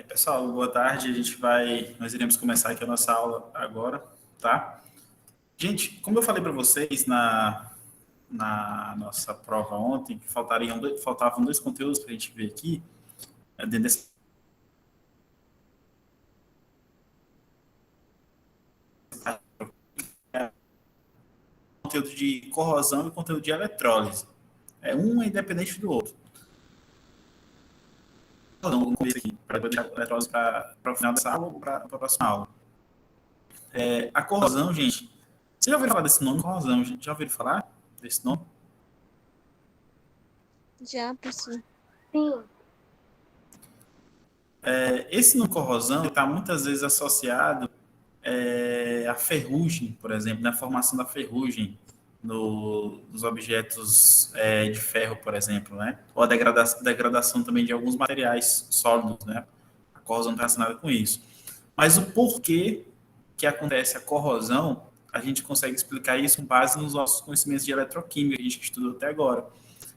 Pessoal, boa tarde. Nós iremos começar aqui a nossa aula agora, tá? Gente, como eu falei para vocês na nossa prova ontem, que faltavam dois conteúdos para a gente ver aqui, dentro desse conteúdo de corrosão e conteúdo de eletrólise. Um é independente do outro. Então, vamos começar aqui, para deixar a eletrólise para o final dessa aula ou para a próxima aula. A corrosão, gente, você já ouviu falar desse nome, corrosão? Gente? Já ouviu falar desse nome? Já, professor. Sim. Esse nome corrosão está muitas vezes associado à ferrugem, por exemplo, na formação da ferrugem nos objetos de ferro, por exemplo, né? Ou a degradação também de alguns materiais sólidos, né? A corrosão está relacionada com isso. Mas o porquê que acontece a corrosão, a gente consegue explicar isso com base nos nossos conhecimentos de eletroquímica que a gente estudou até agora.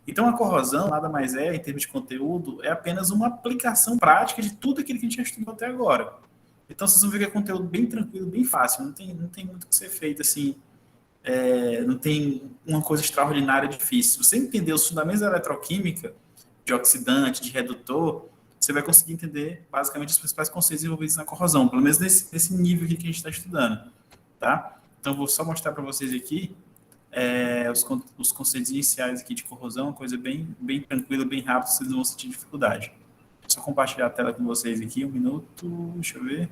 Então, a corrosão, nada mais em termos de conteúdo, é apenas uma aplicação prática de tudo aquilo que a gente já estudou até agora. Então, vocês vão ver que é conteúdo bem tranquilo, bem fácil, não tem muito o que ser feito, assim, não tem uma coisa extraordinária difícil. Se você entender os fundamentos da eletroquímica, de oxidante, de redutor, você vai conseguir entender, basicamente, os principais conceitos envolvidos na corrosão, pelo menos nesse nível aqui que a gente está estudando, tá? Então, vou só mostrar para vocês aqui os conceitos iniciais aqui de corrosão, uma coisa bem tranquila, bem rápida, vocês não vão sentir dificuldade. Vou só compartilhar a tela com vocês aqui, um minuto, deixa eu ver.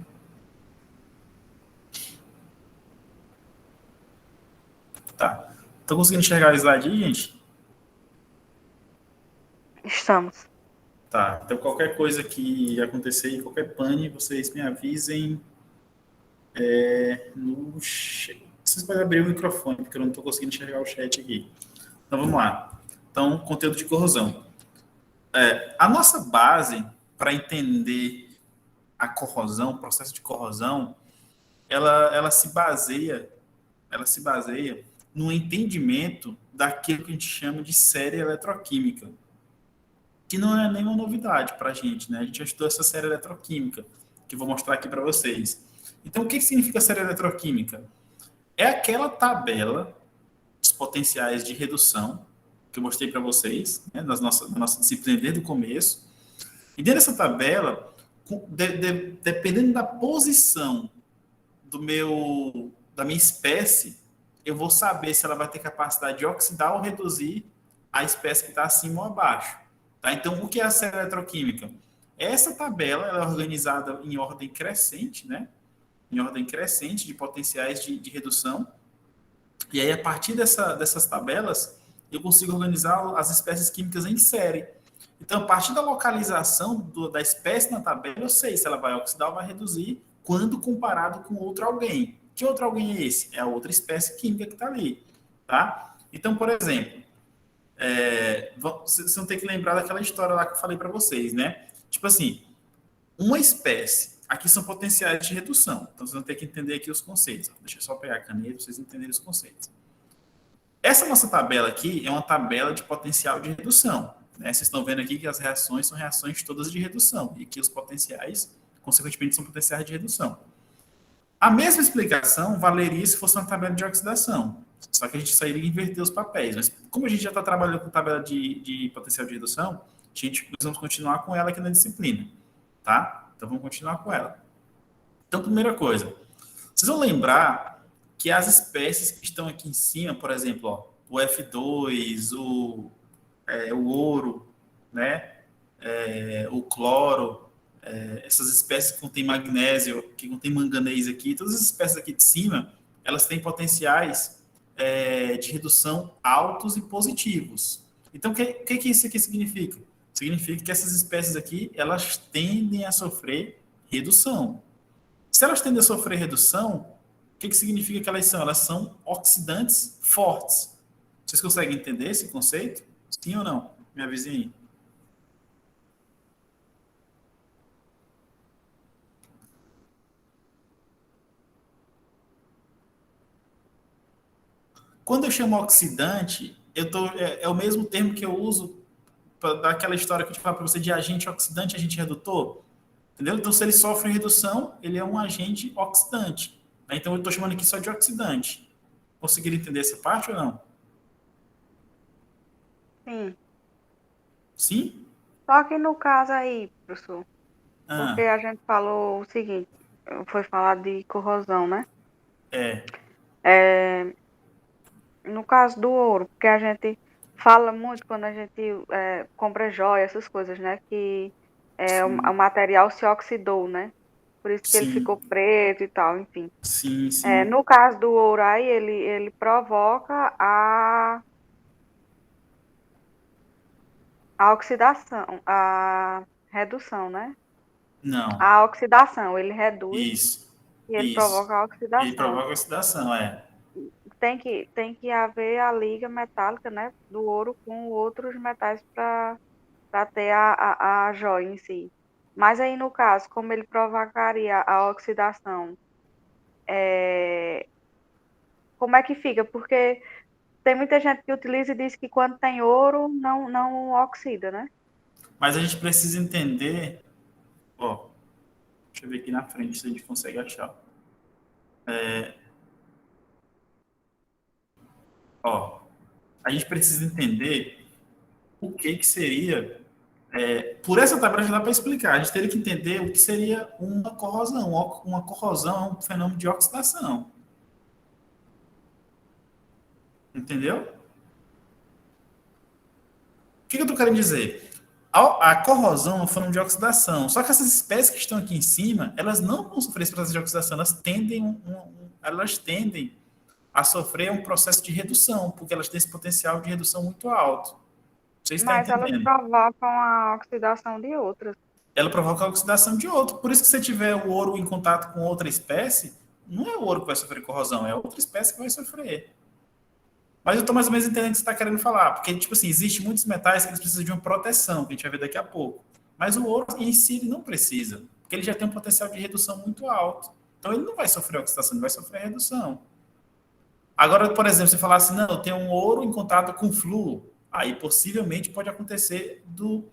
Tá. Estão conseguindo enxergar o slide aí, gente? Estamos. Tá. Então, qualquer coisa que acontecer, qualquer pane, vocês me avisem no chat. Vocês podem abrir o microfone, porque eu não estou conseguindo enxergar o chat aqui. Então, vamos lá. Então, conteúdo de corrosão. A nossa base para entender a corrosão, o processo de corrosão, ela se baseia no entendimento daquilo que a gente chama de série eletroquímica, que não é nenhuma novidade para a gente, né? A gente já estudou essa série eletroquímica, que eu vou mostrar aqui para vocês. Então, o que significa série eletroquímica? É aquela tabela dos potenciais de redução que eu mostrei para vocês, né, na nossa disciplina desde o começo. E dentro dessa tabela, dependendo da posição da minha espécie, eu vou saber se ela vai ter capacidade de oxidar ou reduzir a espécie que está acima ou abaixo. Tá? Então, o que é a série eletroquímica? Essa tabela ela é organizada em ordem crescente, né? Em ordem crescente de potenciais de redução. E aí, a partir dessas tabelas, eu consigo organizar as espécies químicas em série. Então, a partir da localização da espécie na tabela, eu sei se ela vai oxidar ou vai reduzir quando comparado com outro alguém. Que outro alguém é esse? É a outra espécie química que está ali. Tá? Então, por exemplo, vocês vão ter que lembrar daquela história lá que eu falei para vocês, né? Tipo assim, uma espécie, aqui são potenciais de redução, então vocês vão ter que entender aqui os conceitos. Deixa eu só pegar a caneta para vocês entenderem os conceitos. Essa nossa tabela aqui é uma tabela de potencial de redução. Né? Vocês estão vendo aqui que as reações são reações todas de redução, e que os potenciais, consequentemente, são potenciais de redução. A mesma explicação valeria se fosse uma tabela de oxidação, só que a gente sairia inverter os papéis. Mas como a gente já está trabalhando com tabela de potencial de redução, nós vamos continuar com ela aqui na disciplina, tá? Então, vamos continuar com ela. Então, primeira coisa, vocês vão lembrar que as espécies que estão aqui em cima, por exemplo, ó, o F2, o ouro, né? O cloro, essas espécies que contêm magnésio, que contêm manganês aqui, todas as espécies aqui de cima, elas têm potenciais de redução altos e positivos. Então, o que isso aqui significa? Significa que essas espécies aqui, elas tendem a sofrer redução. Se elas tendem a sofrer redução, o que significa que elas são? Elas são oxidantes fortes. Vocês conseguem entender esse conceito? Sim ou não? Me avisem aí. Quando eu chamo oxidante, é o mesmo termo que eu uso para dar aquela história que eu te falo para você de agente oxidante e agente redutor. Entendeu? Então, se ele sofre redução, ele é um agente oxidante. Né? Então, eu estou chamando aqui só de oxidante. Conseguiram entender essa parte ou não? Sim. Sim? Só que no caso aí, professor, porque Ah, a gente falou o seguinte, foi falar de corrosão, né? é. É, no caso do ouro, porque a gente fala muito quando a gente compra joia, essas coisas, né? Que o Sim, material se oxidou, né? Por isso que ele ficou sim, preto e tal, enfim. sim, sim. No caso do ouro aí, ele provoca a oxidação, a redução, né? Não. A oxidação, ele reduz Isso. e ele provoca Isso. a Ele oxidação. provoca oxidação, é. Tem que haver a liga metálica, né, do ouro com outros metais para ter a joia em si. Mas aí, no caso, como ele provocaria a oxidação, é, como é que fica? Porque tem muita gente que utiliza e diz que quando tem ouro, não oxida, né? Mas a gente precisa entender. Ó, deixa eu ver aqui na frente se a gente consegue achar. Ó, a gente precisa entender o que que seria. Por essa tabela já dá para explicar. A gente teria que entender o que seria uma corrosão. Uma corrosão é um fenômeno de oxidação. Entendeu? O que eu estou querendo dizer? A corrosão é um fenômeno de oxidação. Só que essas espécies que estão aqui em cima, elas não vão sofrer esse processo de oxidação. Elas tendem a sofrer um processo de redução, porque elas têm esse potencial de redução muito alto. Vocês estão Mas elas entendendo? provocam a oxidação de outras. Ela provoca a oxidação de outro. Por isso que se tiver o ouro em contato com outra espécie, não é o ouro que vai sofrer corrosão, é outra espécie que vai sofrer. Mas eu estou mais ou menos entendendo o que você está querendo falar, porque, tipo assim, existe muitos metais que eles precisam de uma proteção, que a gente vai ver daqui a pouco. Mas o ouro em si ele não precisa, porque ele já tem um potencial de redução muito alto. Então ele não vai sofrer oxidação, ele vai sofrer redução. Agora, por exemplo, você falar assim, não, eu tenho um ouro em contato com flúor, aí possivelmente pode acontecer do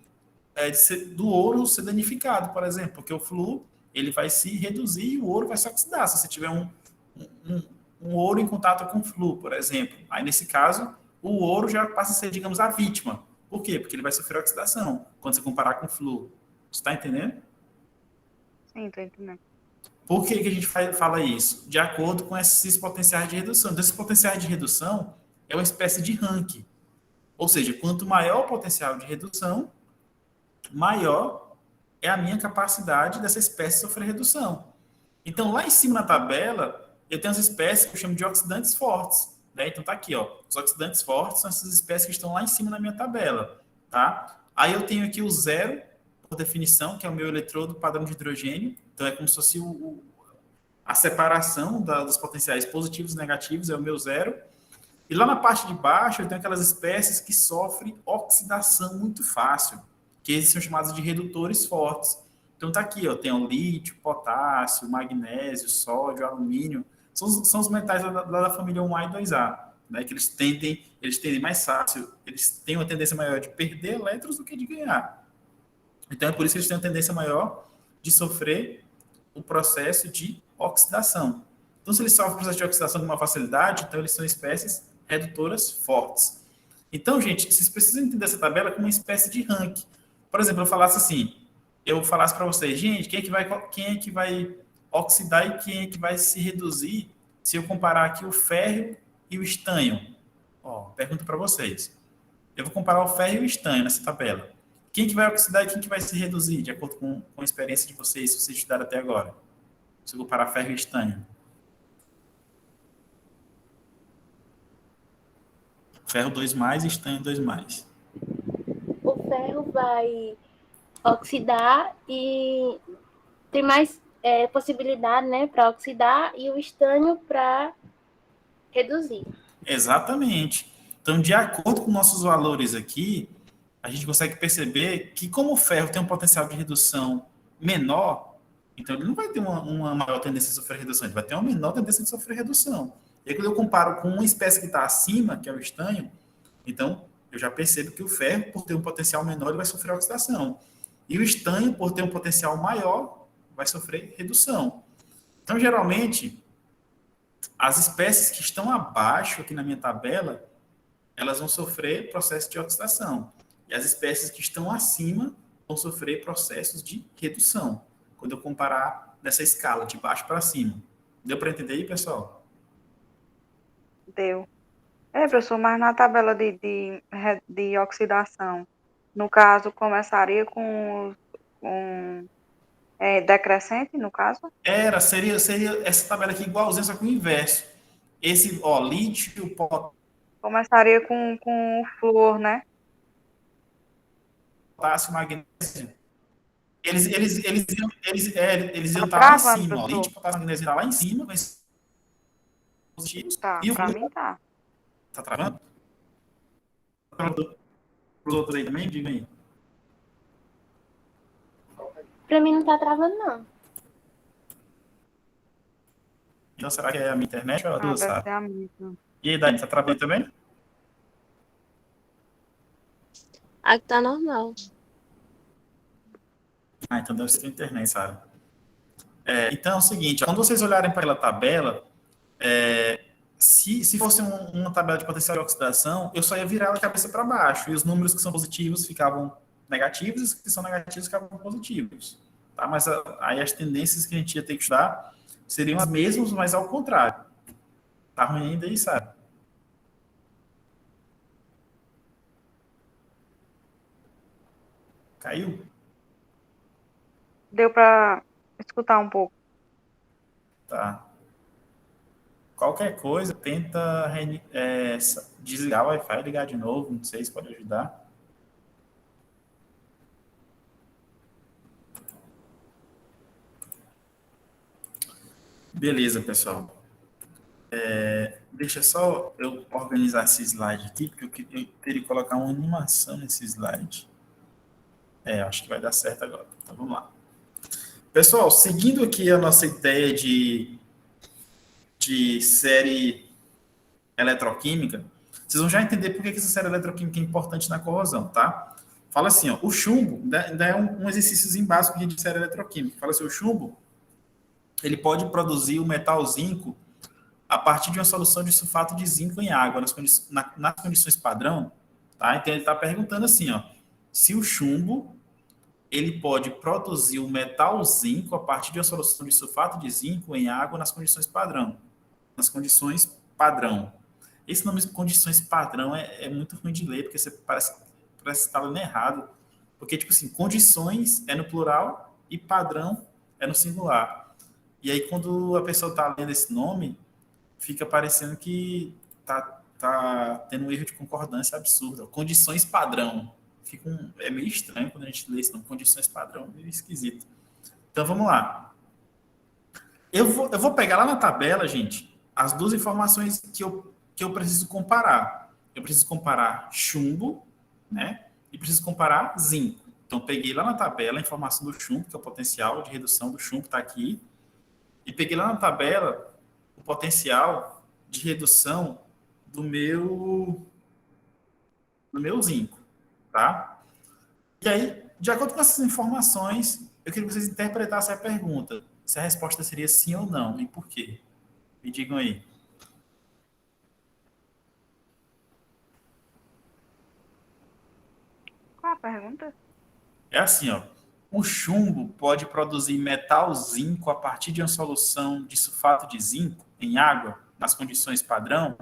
ouro ser danificado, por exemplo, porque o flúor ele vai se reduzir e o ouro vai se oxidar. Se você tiver um, um ouro em contato com flúor, por exemplo, aí nesse caso o ouro já passa a ser, digamos, a vítima. Por quê? Porque ele vai sofrer oxidação quando você comparar com flúor. Você está entendendo? Sim, tô entendendo. Por que, que a gente fala isso? De acordo com esses potenciais de redução. Então, esses potenciais de redução é uma espécie de ranking. Ou seja, quanto maior o potencial de redução, maior é a minha capacidade dessa espécie sofrer redução. Então, lá em cima na tabela, eu tenho as espécies que eu chamo de oxidantes fortes. Né? Então, tá aqui, ó. Os oxidantes fortes são essas espécies que estão lá em cima na minha tabela. Tá? Aí eu tenho aqui o zero, por definição, que é o meu eletrodo padrão de hidrogênio. Então, é como se fosse a separação dos potenciais positivos e negativos, é o meu zero. E lá na parte de baixo, eu tenho aquelas espécies que sofrem oxidação muito fácil, que eles são chamados de redutores fortes. Então tá aqui, ó, tem o lítio, potássio, magnésio, sódio, alumínio. São os metais lá da família 1A e 2A, né, que eles tendem mais fácil, eles têm uma tendência maior de perder elétrons do que de ganhar. Então é por isso que eles têm uma tendência maior de sofrer o processo de oxidação. Então, se eles sofrem o processo de oxidação com uma facilidade, então eles são espécies redutoras fortes. Então, gente, vocês precisam entender essa tabela como uma espécie de ranking. Por exemplo, eu falasse para vocês, gente, quem é que vai oxidar e quem é que vai se reduzir se eu comparar aqui o ferro e o estanho? Ó, pergunta para vocês. Eu vou comparar o ferro e o estanho nessa tabela. Quem que vai oxidar e quem que vai se reduzir, de acordo com a experiência de vocês, se vocês estudaram até agora? Se eu comparar ferro e estanho. Ferro 2 mais e estanho 2 mais. O ferro vai oxidar e tem mais possibilidade, né, para oxidar e o estânio para reduzir. Exatamente. Então, de acordo com nossos valores aqui, a gente consegue perceber que como o ferro tem um potencial de redução menor, então ele não vai ter uma maior tendência de sofrer redução, ele vai ter uma menor tendência de sofrer redução. E aí, quando eu comparo com uma espécie que está acima, que é o estanho, então eu já percebo que o ferro, por ter um potencial menor, ele vai sofrer oxidação. E o estanho, por ter um potencial maior, vai sofrer redução. Então, geralmente, as espécies que estão abaixo aqui na minha tabela, elas vão sofrer processo de oxidação. E as espécies que estão acima vão sofrer processos de redução, quando eu comparar nessa escala, de baixo para cima. Deu para entender aí, pessoal? Deu. Professor, mas na tabela de oxidação, no caso, começaria com decrescente, no caso? Seria essa tabela aqui igualzinha, só que o inverso. Esse, ó, lítio, Começaria com o flúor, né? potássio, magnésio. Eles iam Tá estar lá em travando, cima, ó. professor. Lítio, potássio, magnésio está lá em cima, com esses positivos. Tá, E o pra flúor mim tá. tá travando? Para os outros aí também, diga aí. Pra mim não tá travando, não. Então, será que é a minha internet ou a tua, Deve sabe? ser a mesma. E aí, Dani, tá travando também? Aqui tá normal. Então deve ser a internet, sabe? Então é o seguinte, quando vocês olharem para aquela tabela, se fosse uma tabela de potencial de oxidação, eu só ia virar ela de cabeça para baixo, e os números que são positivos ficavam negativos, e os que são negativos ficavam positivos. Tá? Mas aí as tendências que a gente ia ter que estudar seriam as mesmas, mas ao contrário. Tá ruim ainda aí, sabe? Caiu? Deu pra escutar um pouco. Tá. Qualquer coisa, tenta desligar o Wi-Fi e ligar de novo, não sei se pode ajudar. Beleza, pessoal. Deixa só eu organizar esse slide aqui, porque eu teria que colocar uma animação nesse slide. Acho que vai dar certo agora. Então, vamos lá. Pessoal, seguindo aqui a nossa ideia de série eletroquímica, vocês vão já entender por que essa série eletroquímica é importante na corrosão, tá? Fala assim, ó, o chumbo, ainda é um exercíciozinho básico de série eletroquímica. Fala assim, o chumbo, ele pode produzir o metal zinco a partir de uma solução de sulfato de zinco em água, nas condições padrão, tá? Então, ele está perguntando assim, ó, se o chumbo, ele pode produzir o metal zinco a partir de uma solução de sulfato de zinco em água nas condições padrão. Nas condições padrão. Esse nome de condições padrão é muito ruim de ler, porque você parece que está lendo errado. Porque, tipo assim, condições é no plural e padrão é no singular. E aí, quando a pessoa está lendo esse nome, fica parecendo que tá tendo um erro de concordância absurdo. Condições padrão. É meio estranho quando a gente lê isso, não. Condições padrão, meio esquisito. Então, vamos lá. Eu vou pegar lá na tabela, gente, as duas informações que eu preciso comparar. Eu preciso comparar chumbo, né? E preciso comparar zinco. Então, peguei lá na tabela a informação do chumbo, que é o potencial de redução do chumbo, está aqui. E peguei lá na tabela o potencial de redução do meu zinco, tá? E aí, de acordo com essas informações, eu queria que vocês interpretassem a pergunta. Se a resposta seria sim ou não, e por quê? Me digam aí. Qual a pergunta? É assim, ó. O chumbo pode produzir metal zinco a partir de uma solução de sulfato de zinco em água, nas condições padrão.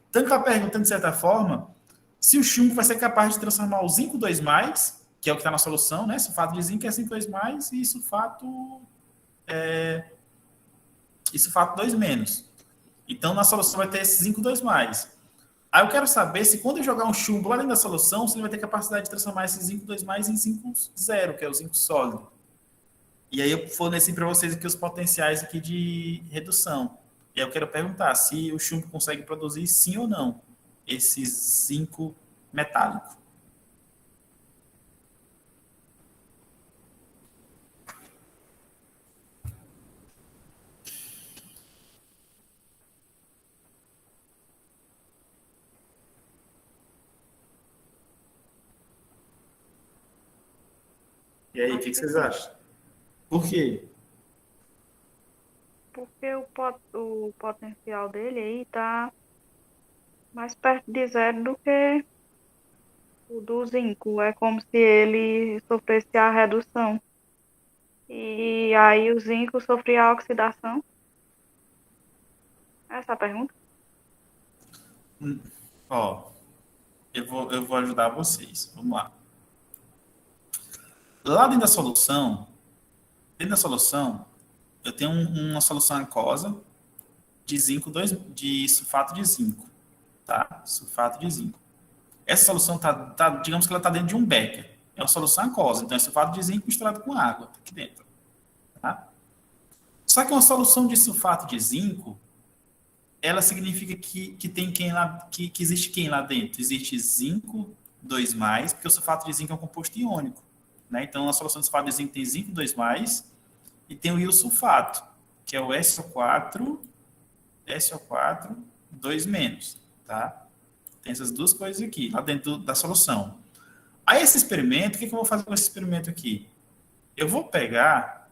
Então, ele está perguntando, de certa forma, se o chumbo vai ser capaz de transformar o zinco 2+, que é o que está na solução, né? Sulfato de zinco é zinco 2+, e sulfato 2-. Então, na solução vai ter esse zinco 2+. Aí eu quero saber se quando eu jogar um chumbo lá dentro da solução, se ele vai ter capacidade de transformar esse zinco 2+, em zinco 0, que é o zinco sólido. E aí eu forneci para vocês aqui os potenciais aqui de redução. E aí eu quero perguntar se o chumbo consegue produzir sim ou não esse zinco metálico. E aí, o que vocês acham? Por quê? porque o potencial dele aí tá mais perto de zero do que o do zinco. É como se ele sofresse a redução. E aí o zinco sofria a oxidação. Essa é a pergunta? Ó, eu vou ajudar vocês. Vamos lá. Lá dentro da solução, eu tenho uma solução aquosa de zinco de sulfato de zinco, tá? Sulfato de zinco. Essa solução digamos que ela está dentro de um becker. É uma solução aquosa, então é sulfato de zinco misturado com água aqui dentro, tá? Só que uma solução de sulfato de zinco, ela significa que tem que existe quem lá dentro? Existe zinco 2+, porque o sulfato de zinco é um composto iônico, né? Então, a solução de sulfato de zinco tem zinco 2+, e tem o iosulfato, que é o SO4, 2-, tá? Tem essas duas coisas aqui, lá dentro da solução. Aí, esse experimento, o que eu vou fazer com esse experimento aqui? Eu vou pegar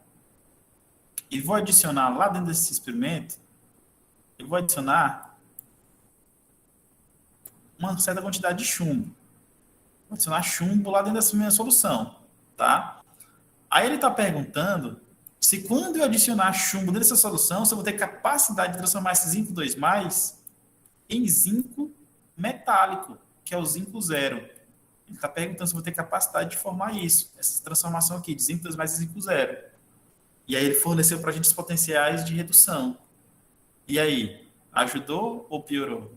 e vou adicionar lá dentro desse experimento, eu vou adicionar uma certa quantidade de chumbo. Vou adicionar chumbo lá dentro dessa minha solução, tá? Aí ele está perguntando se quando eu adicionar chumbo dentro dessa solução, se eu vou ter capacidade de transformar esse zinco 2+ em zinco metálico, que é o zinco 0. Ele está perguntando se eu vou ter capacidade de formar isso, essa transformação aqui, de zinco 2+ em zinco 0. E aí ele forneceu para a gente os potenciais de redução. E aí, ajudou ou piorou?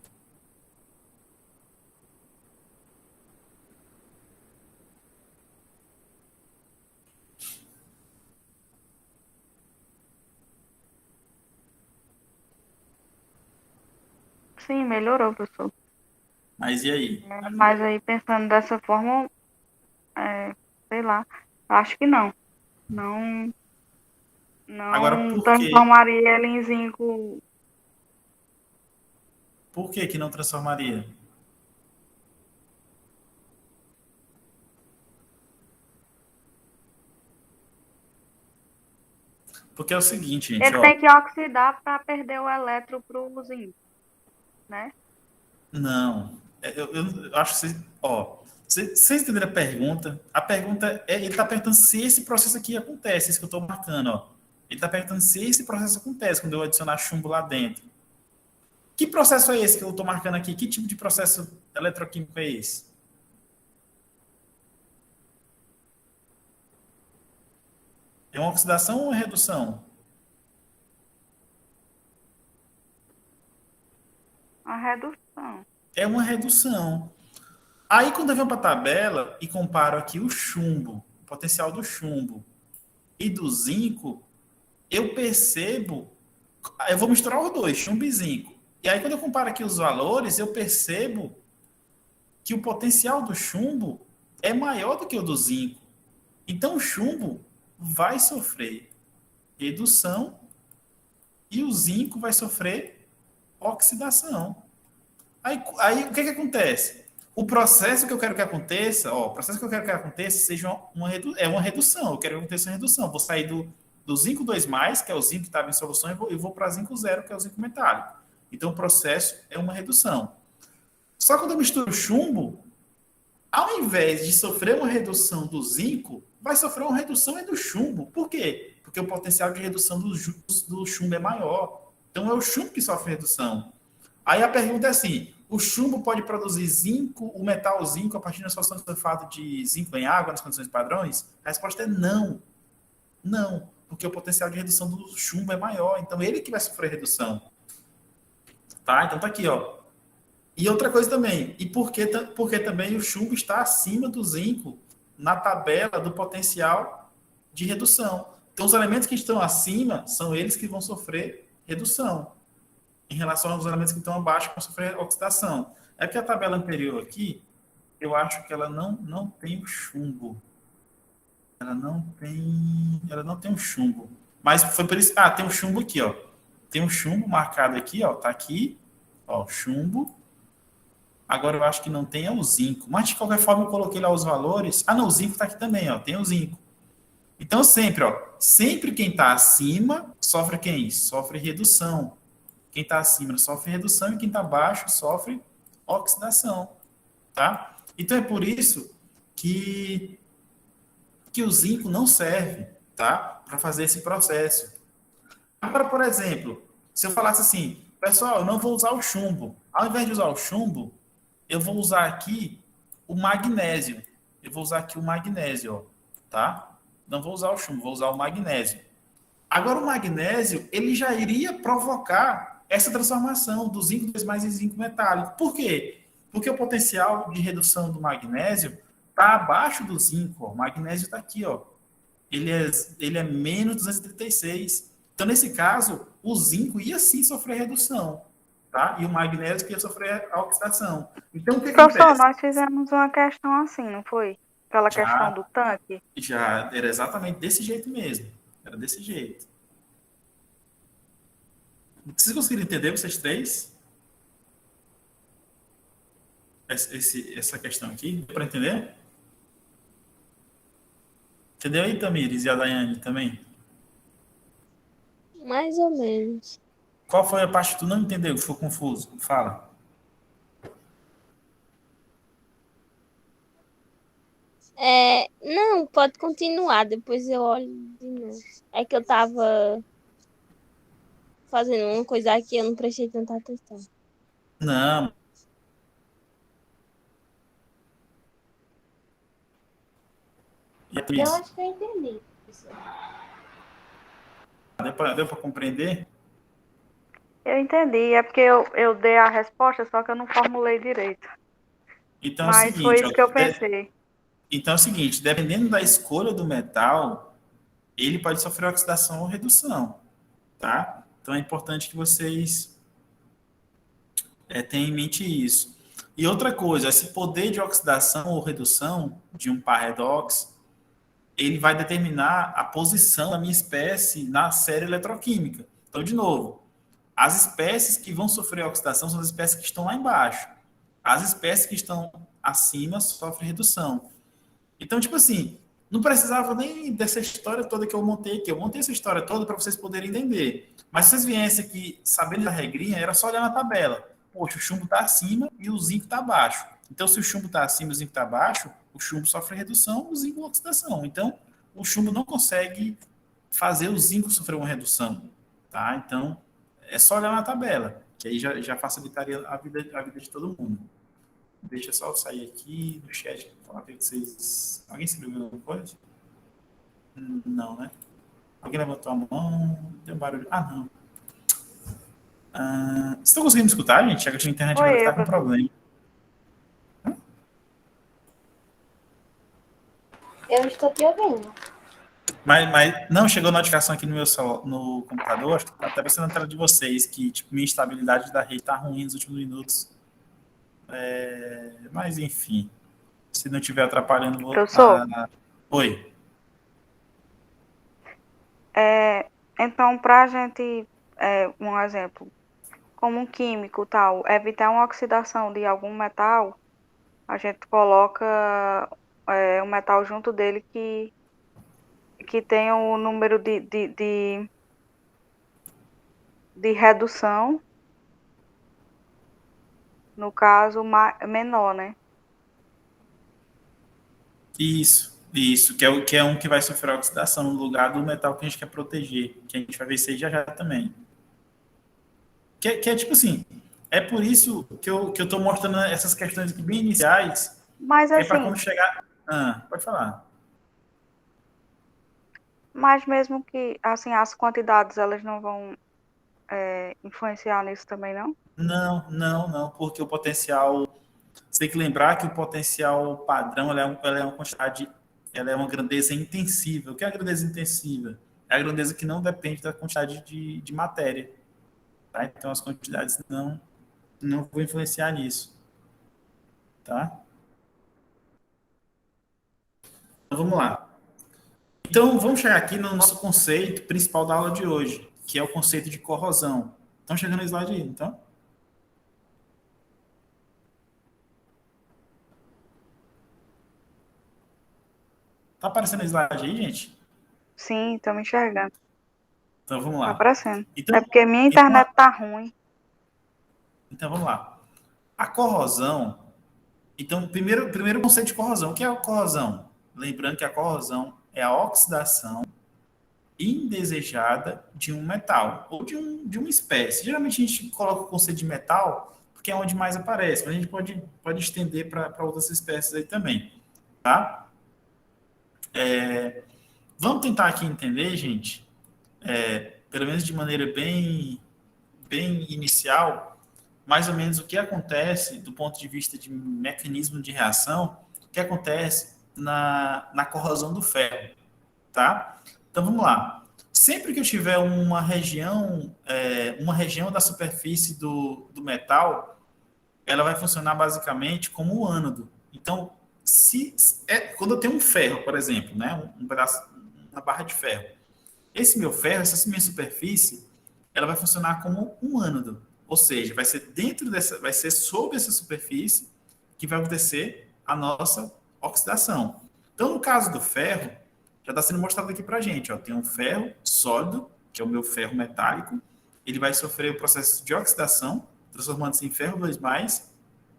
Sim, melhorou, professor. Mas e aí? Mas aí, pensando dessa forma, sei lá, acho que não. Não, Agora, não por quê? transformaria ele em zinco. Por que que não transformaria? Porque é o seguinte, gente, Ele ó. tem que oxidar para perder o elétron para o zinco, né? Não. Eu acho que vocês. Ó. Vocês entenderam a pergunta? A pergunta é. Ele está perguntando se esse processo aqui acontece, isso que eu estou marcando, ó. Ele está perguntando se esse processo acontece quando eu adicionar chumbo lá dentro. Que processo é esse que eu estou marcando aqui? Que tipo de processo eletroquímico é esse? É uma oxidação ou uma redução? A redução. É uma redução. Aí, quando eu venho para a tabela e comparo aqui o chumbo, o potencial do chumbo e do zinco, eu percebo. Eu vou misturar os dois, chumbo e zinco. E aí, quando eu comparo aqui os valores, eu percebo que o potencial do chumbo é maior do que o do zinco. Então, o chumbo vai sofrer redução e o zinco vai sofrer oxidação. Aí o que acontece? O processo que eu quero que aconteça, ó, o processo que eu quero que aconteça seja uma redução. Eu quero que aconteça uma redução. Vou sair do zinco 2+, que é o zinco que estava em solução, e vou para zinco 0, que é o zinco metálico. Então, o processo é uma redução. Só que quando eu misturo chumbo, ao invés de sofrer uma redução do zinco, vai sofrer uma redução do chumbo. Por quê? Porque o potencial de redução do chumbo é maior. Então, é o chumbo que sofre redução. Aí a pergunta é assim, o chumbo pode produzir zinco, o metal zinco, a partir da solução de sulfato de zinco em água, nas condições padrões? A resposta é não. Não, porque o potencial de redução do chumbo é maior. Então, ele que vai sofrer redução. Tá? Então, tá aqui, ó. E outra coisa também, porque também o chumbo está acima do zinco na tabela do potencial de redução. Então, os elementos que estão acima são eles que vão sofrer redução, em relação aos elementos que estão abaixo que vão sofrer oxidação. É porque a tabela anterior aqui, eu acho que ela não tem o chumbo. Ela não tem um chumbo. Mas foi por isso. Ah, tem um chumbo aqui, ó. Tem um chumbo marcado aqui, ó. Tá aqui, ó, chumbo. Agora eu acho que não tem é o zinco. Mas de qualquer forma eu coloquei lá os valores. Ah, não, o zinco tá aqui também, ó. Tem o zinco. Então, sempre, ó, sempre quem está acima sofre quem? Sofre redução. Quem está acima sofre redução e quem está abaixo sofre oxidação, tá? Então, é por isso que, que o zinco não serve, tá? Para fazer esse processo. Agora, por exemplo, se eu falasse assim, pessoal, eu não vou usar o chumbo. Ao invés de usar o chumbo, eu vou usar aqui o magnésio. Eu vou usar aqui o magnésio, ó, tá? Não vou usar o chumbo, vou usar o magnésio. Agora, o magnésio, ele já iria provocar essa transformação do zinco 2 mais em zinco metálico. Por quê? Porque o potencial de redução do magnésio está abaixo do zinco. Ó. O magnésio está aqui, ó. Ele é menos 236. Então, nesse caso, o zinco ia sim sofrer redução, tá? E o magnésio que ia sofrer a oxidação. Então, o que Professor, acontece? nós fizemos uma questão assim, não foi? Aquela questão do Já, tanque. já era exatamente desse jeito mesmo. Era desse jeito. Vocês conseguiram entender, vocês três? Essa questão aqui? Deu para entender? Entendeu aí, Tamires e a Daiane também? Mais ou menos. Qual foi a parte que tu não entendeu, que ficou confuso? Fala. Não, pode continuar, depois eu olho de novo. É que eu tava fazendo uma coisa aqui, eu não prestei tanta atenção. Não. E a Eu Tamires? acho que eu entendi. Deu para compreender? Eu entendi, é porque eu dei a resposta, só que eu não formulei direito. Então é o Mas foi seguinte, ó, isso que eu pensei. então é o seguinte, dependendo da escolha do metal, ele pode sofrer oxidação ou redução, tá? Então é importante que vocês tenham em mente isso. E outra coisa, esse poder de oxidação ou redução de um par redox, ele vai determinar a posição da minha espécie na série eletroquímica. Então, de novo, as espécies que vão sofrer oxidação são as espécies que estão lá embaixo. As espécies que estão acima sofrem redução. Então, tipo assim, não precisava nem dessa história toda que eu montei aqui. Eu montei essa história toda para vocês poderem entender. Mas se vocês viessem aqui sabendo da regrinha, era só olhar na tabela. Poxa, o chumbo está acima e o zinco está abaixo. Então, se o chumbo está acima e o zinco está abaixo, o chumbo sofre redução, o zinco oxidação. Então, o chumbo não consegue fazer o zinco sofrer uma redução. Tá? Então, é só olhar na tabela, que aí já facilitaria a vida de todo mundo. Deixa eu só sair aqui do chat para falar para vocês. Alguém escreveu alguma coisa? Não, né? Alguém levantou a mão? Deu barulho. Ah, não. Vocês estão conseguindo me escutar, gente? A internet Foi agora está eu, com professor. problema. Eu estou te ouvindo. Mas não, chegou notificação aqui no meu no computador, acho que tá até aparecendo na tela de vocês, que tipo, minha estabilidade da rede está ruim nos últimos minutos. Mas enfim, se não estiver atrapalhando Professor, Oi. então, para a gente, um exemplo, como um químico tal, evitar uma oxidação de algum metal, a gente coloca um metal junto dele que tenha o número de redução, no caso, menor, né? Isso, que é um que vai sofrer oxidação no lugar do metal que a gente quer proteger, que a gente vai ver isso aí já também. Que é tipo assim, é por isso que eu tô mostrando essas questões aqui bem iniciais, Mas que é para assim, quando chegar... pode falar. mas mesmo que, assim, as quantidades, elas não vão influenciar nisso também, não? Não, porque o potencial... Você tem que lembrar que o potencial padrão ela é uma quantidade, ela é uma grandeza intensiva. O que é a grandeza intensiva? É a grandeza que não depende da quantidade de matéria. Tá? Então, as quantidades não vão influenciar nisso. Tá? Então, vamos lá. Então, vamos chegar aqui no nosso conceito principal da aula de hoje, que é o conceito de corrosão. Estão chegando no slide aí, então? Tá aparecendo o slide aí, gente? Sim, tô me enxergando. Então, vamos Tá lá. aparecendo. Então, É porque minha então, internet tá ruim. então vamos lá. A corrosão. Então, primeiro conceito de corrosão. O que é a corrosão? Lembrando que a corrosão é a oxidação indesejada de um metal ou de uma espécie. Geralmente a gente coloca o conceito de metal porque é onde mais aparece, mas a gente pode estender para outras espécies aí também, tá? Vamos tentar aqui entender, gente, pelo menos de maneira bem inicial, mais ou menos o que acontece do ponto de vista de mecanismo de reação, o que acontece na corrosão do ferro, tá? Então vamos lá. Sempre que eu tiver uma região da superfície do metal, ela vai funcionar basicamente como o ânodo. Então, quando eu tenho um ferro, por exemplo, né, um pedaço, uma barra de ferro, esse meu ferro, essa minha superfície, ela vai funcionar como um ânodo. Ou seja, vai ser sobre essa superfície que vai acontecer a nossa oxidação. Então, no caso do ferro, já está sendo mostrado aqui para a gente. Ó, tem um ferro sólido, que é o meu ferro metálico, ele vai sofrer o processo de oxidação, transformando-se em ferro 2+,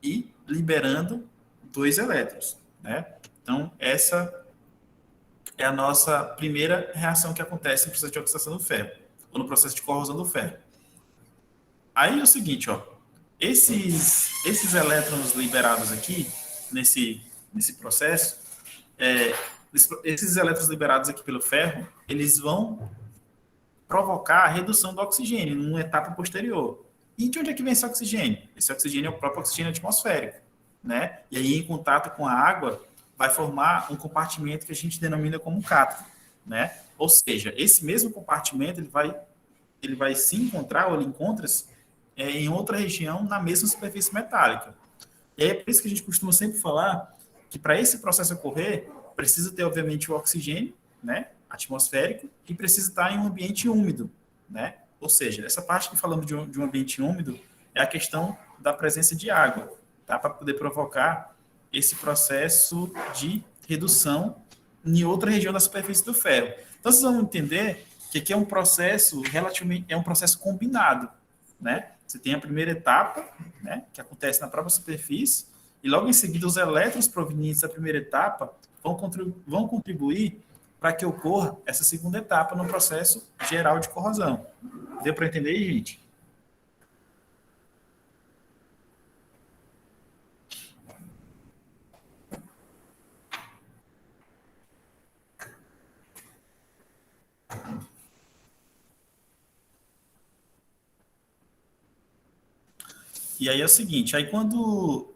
e liberando 2 elétrons. Né? Então, essa é a nossa primeira reação que acontece no processo de oxidação do ferro, ou no processo de corrosão do ferro. Aí é o seguinte, ó, esses elétrons liberados aqui, nesse processo, esses elétrons liberados aqui pelo ferro, eles vão provocar a redução do oxigênio numa etapa posterior. E de onde é que vem esse oxigênio? Esse oxigênio é o próprio oxigênio atmosférico, né? E aí, em contato com a água, vai formar um compartimento que a gente denomina como cátodo, né? Ou seja, esse mesmo compartimento ele vai se encontrar, ou ele encontra-se em outra região na mesma superfície metálica. E aí é por isso que a gente costuma sempre falar que para esse processo ocorrer, precisa ter, obviamente, o oxigênio, né, atmosférico, e precisa estar em um ambiente úmido, né? Ou seja, essa parte que falamos de um ambiente úmido é a questão da presença de água, tá? Para poder provocar esse processo de redução em outra região da superfície do ferro. Então, vocês vão entender que aqui é um processo combinado, né? Você tem a primeira etapa, né, que acontece na própria superfície, e logo em seguida os elétrons provenientes da primeira etapa vão contribuir para que ocorra essa segunda etapa no processo geral de corrosão. Deu para entender aí, gente? E aí é o seguinte, aí quando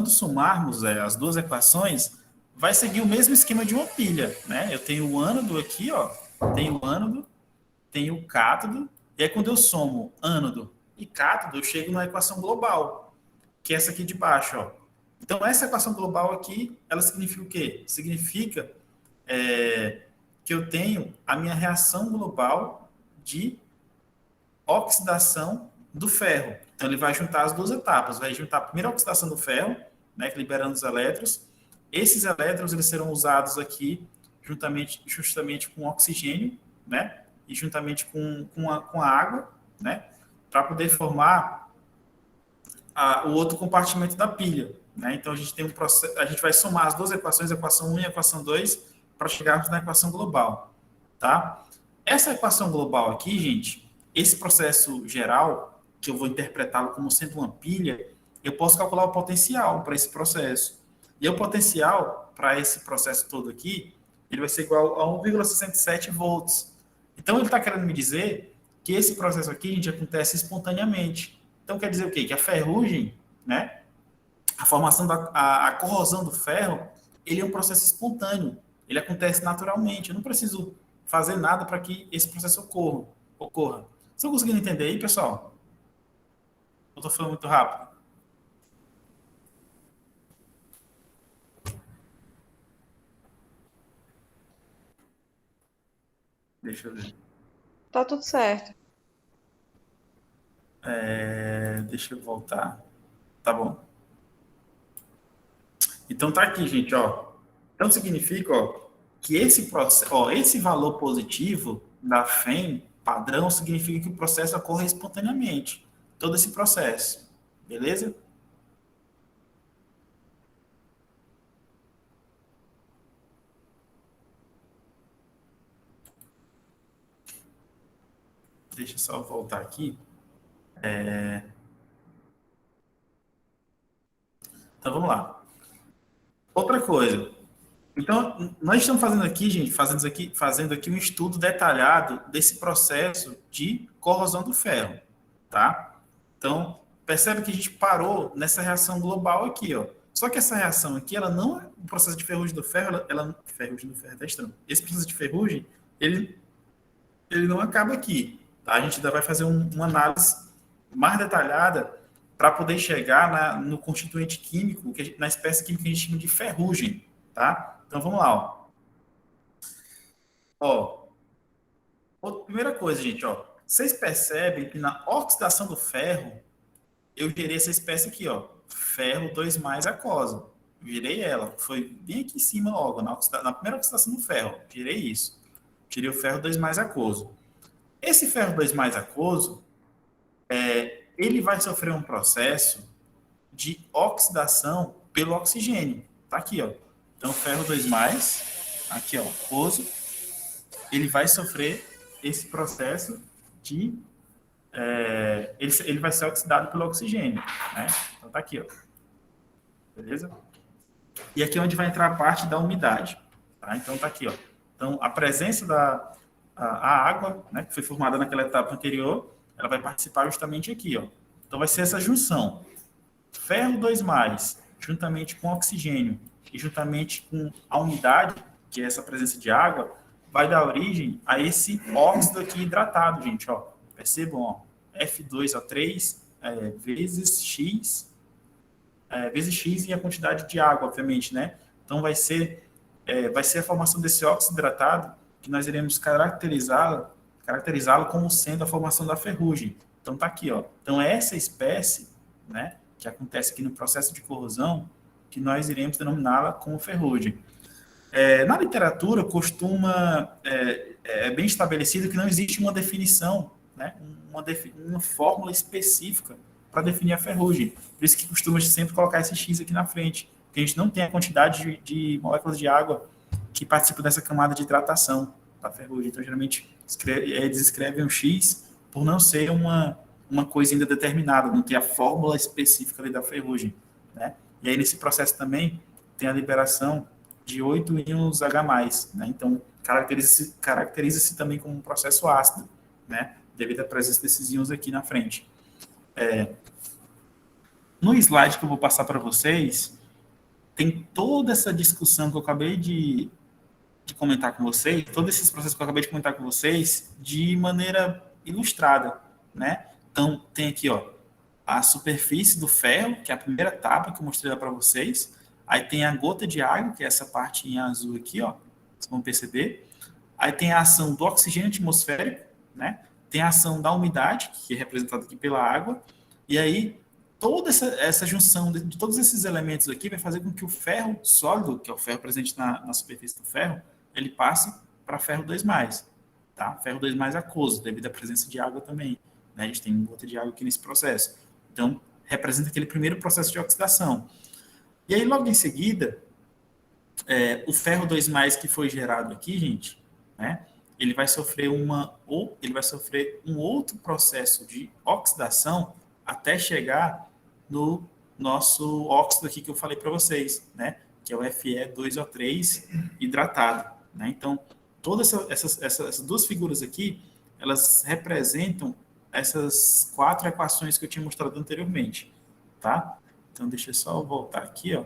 somarmos as duas equações, vai seguir o mesmo esquema de uma pilha, né? Eu tenho o ânodo aqui, ó, tenho o ânodo, tenho o cátodo, e aí quando eu somo ânodo e cátodo, eu chego na equação global, que é essa aqui de baixo, ó. Então, essa equação global aqui, ela significa o quê? Significa que eu tenho a minha reação global de oxidação do ferro. Então, ele vai juntar as duas etapas. Vai juntar a primeira oxidação do ferro, né, liberando os elétrons. Esses elétrons eles serão usados aqui justamente com oxigênio, né, e juntamente com a água, né, para poder formar o outro compartimento da pilha. Né? Então, a gente vai somar as duas equações, a equação 1 e a equação 2, para chegarmos na equação global. Tá? Essa equação global aqui, gente, esse processo geral, que eu vou interpretá-lo como sendo uma pilha, eu posso calcular o potencial para esse processo. E o potencial para esse processo todo aqui, ele vai ser igual a 1,67 volts. Então, ele está querendo me dizer que esse processo aqui, gente, acontece espontaneamente. Então, quer dizer o quê? Que a ferrugem, né, a formação a corrosão do ferro, ele é um processo espontâneo. Ele acontece naturalmente. Eu não preciso fazer nada para que esse processo ocorra. Vocês estão conseguindo entender aí, pessoal? Eu estou falando muito rápido. Deixa eu ver. Tá tudo certo. Deixa eu voltar. Tá bom. Então tá aqui, gente, ó. Então significa, ó, que esse processo, ó, esse valor positivo da FEM padrão significa que o processo ocorre espontaneamente. Todo esse processo. Beleza? Deixa eu só voltar aqui. Então, vamos lá. Outra coisa. Então, nós estamos fazendo aqui, gente, fazendo aqui um estudo detalhado desse processo de corrosão do ferro, tá? Então, percebe que a gente parou nessa reação global aqui, ó. Só que essa reação aqui, ela não é o processo de ferrugem do ferro, ferrugem do ferro tá estranho. Esse processo de ferrugem, ele não acaba aqui, tá? A gente ainda vai fazer uma análise mais detalhada para poder chegar no constituinte químico, na espécie química que a gente chama de ferrugem, tá? Então, vamos lá, ó. Primeira coisa, gente, ó. Vocês percebem que na oxidação do ferro, eu gerei essa espécie aqui, ó. Ferro 2 mais aquosa. Eu gerei ela. Foi bem aqui em cima logo, na primeira oxidação do ferro. Gerei isso. Tirei o ferro 2 mais aquoso. Esse ferro 2 mais aquoso, ele vai sofrer um processo de oxidação pelo oxigênio. Tá aqui, ó. Então, ferro 2 mais, aqui, ó, aquoso, ele vai sofrer esse processo de... ele vai ser oxidado pelo oxigênio, né? Então, tá aqui, ó. Beleza? E aqui é onde vai entrar a parte da umidade, tá? Então, tá aqui, ó. Então, a presença a água, né, que foi formada naquela etapa anterior, ela vai participar justamente aqui, ó. Então, vai ser essa junção. Ferro 2+, juntamente com oxigênio e juntamente com a umidade, que é essa presença de água, vai dar origem a esse óxido aqui hidratado, gente, ó. Percebam, ó. F2O3 vezes X e a quantidade de água, obviamente, né? Então, vai ser a formação desse óxido hidratado que nós iremos caracterizá-lo como sendo a formação da ferrugem. Então, tá aqui, ó. Então, essa espécie, né, que acontece aqui no processo de corrosão, que nós iremos denominá-la como ferrugem. Na literatura, é bem estabelecido que não existe uma definição, né, uma fórmula específica para definir a ferrugem. Por isso que costuma sempre colocar esse X aqui na frente, porque a gente não tem a quantidade de moléculas de água que participam dessa camada de hidratação da ferrugem. Então, geralmente, eles escrevem um X por não ser uma coisa ainda determinada, não ter a fórmula específica ali da ferrugem, né? E aí, nesse processo também, tem a liberação de 8 íons H+, né? Então, caracteriza-se também como um processo ácido, né? Devido à presença desses íons aqui na frente. No slide que eu vou passar para vocês, tem toda essa discussão que eu acabei de comentar com vocês, todos esses processos que eu acabei de comentar com vocês, de maneira ilustrada, né? Então, tem aqui, ó, a superfície do ferro, que é a primeira etapa que eu mostrei lá para vocês. Aí tem a gota de água, que é essa parte em azul aqui, ó, vocês vão perceber. Aí tem a ação do oxigênio atmosférico, né? Tem a ação da umidade, que é representada aqui pela água. E aí, toda essa junção de todos esses elementos aqui vai fazer com que o ferro sólido, que é o ferro presente na superfície do ferro, ele passe para ferro 2+, tá? Ferro 2+ aquoso, devido à presença de água também, né? A gente tem gota de água aqui nesse processo. Então, representa aquele primeiro processo de oxidação. E aí, logo em seguida, o ferro 2+, que foi gerado aqui, gente, né? Ele vai sofrer um outro processo de oxidação até chegar no nosso óxido aqui que eu falei para vocês, né? Que é o Fe2O3 hidratado, né? Então, todas essas duas figuras aqui, elas representam essas 4 equações que eu tinha mostrado anteriormente, tá? Então, deixa eu só voltar aqui, ó.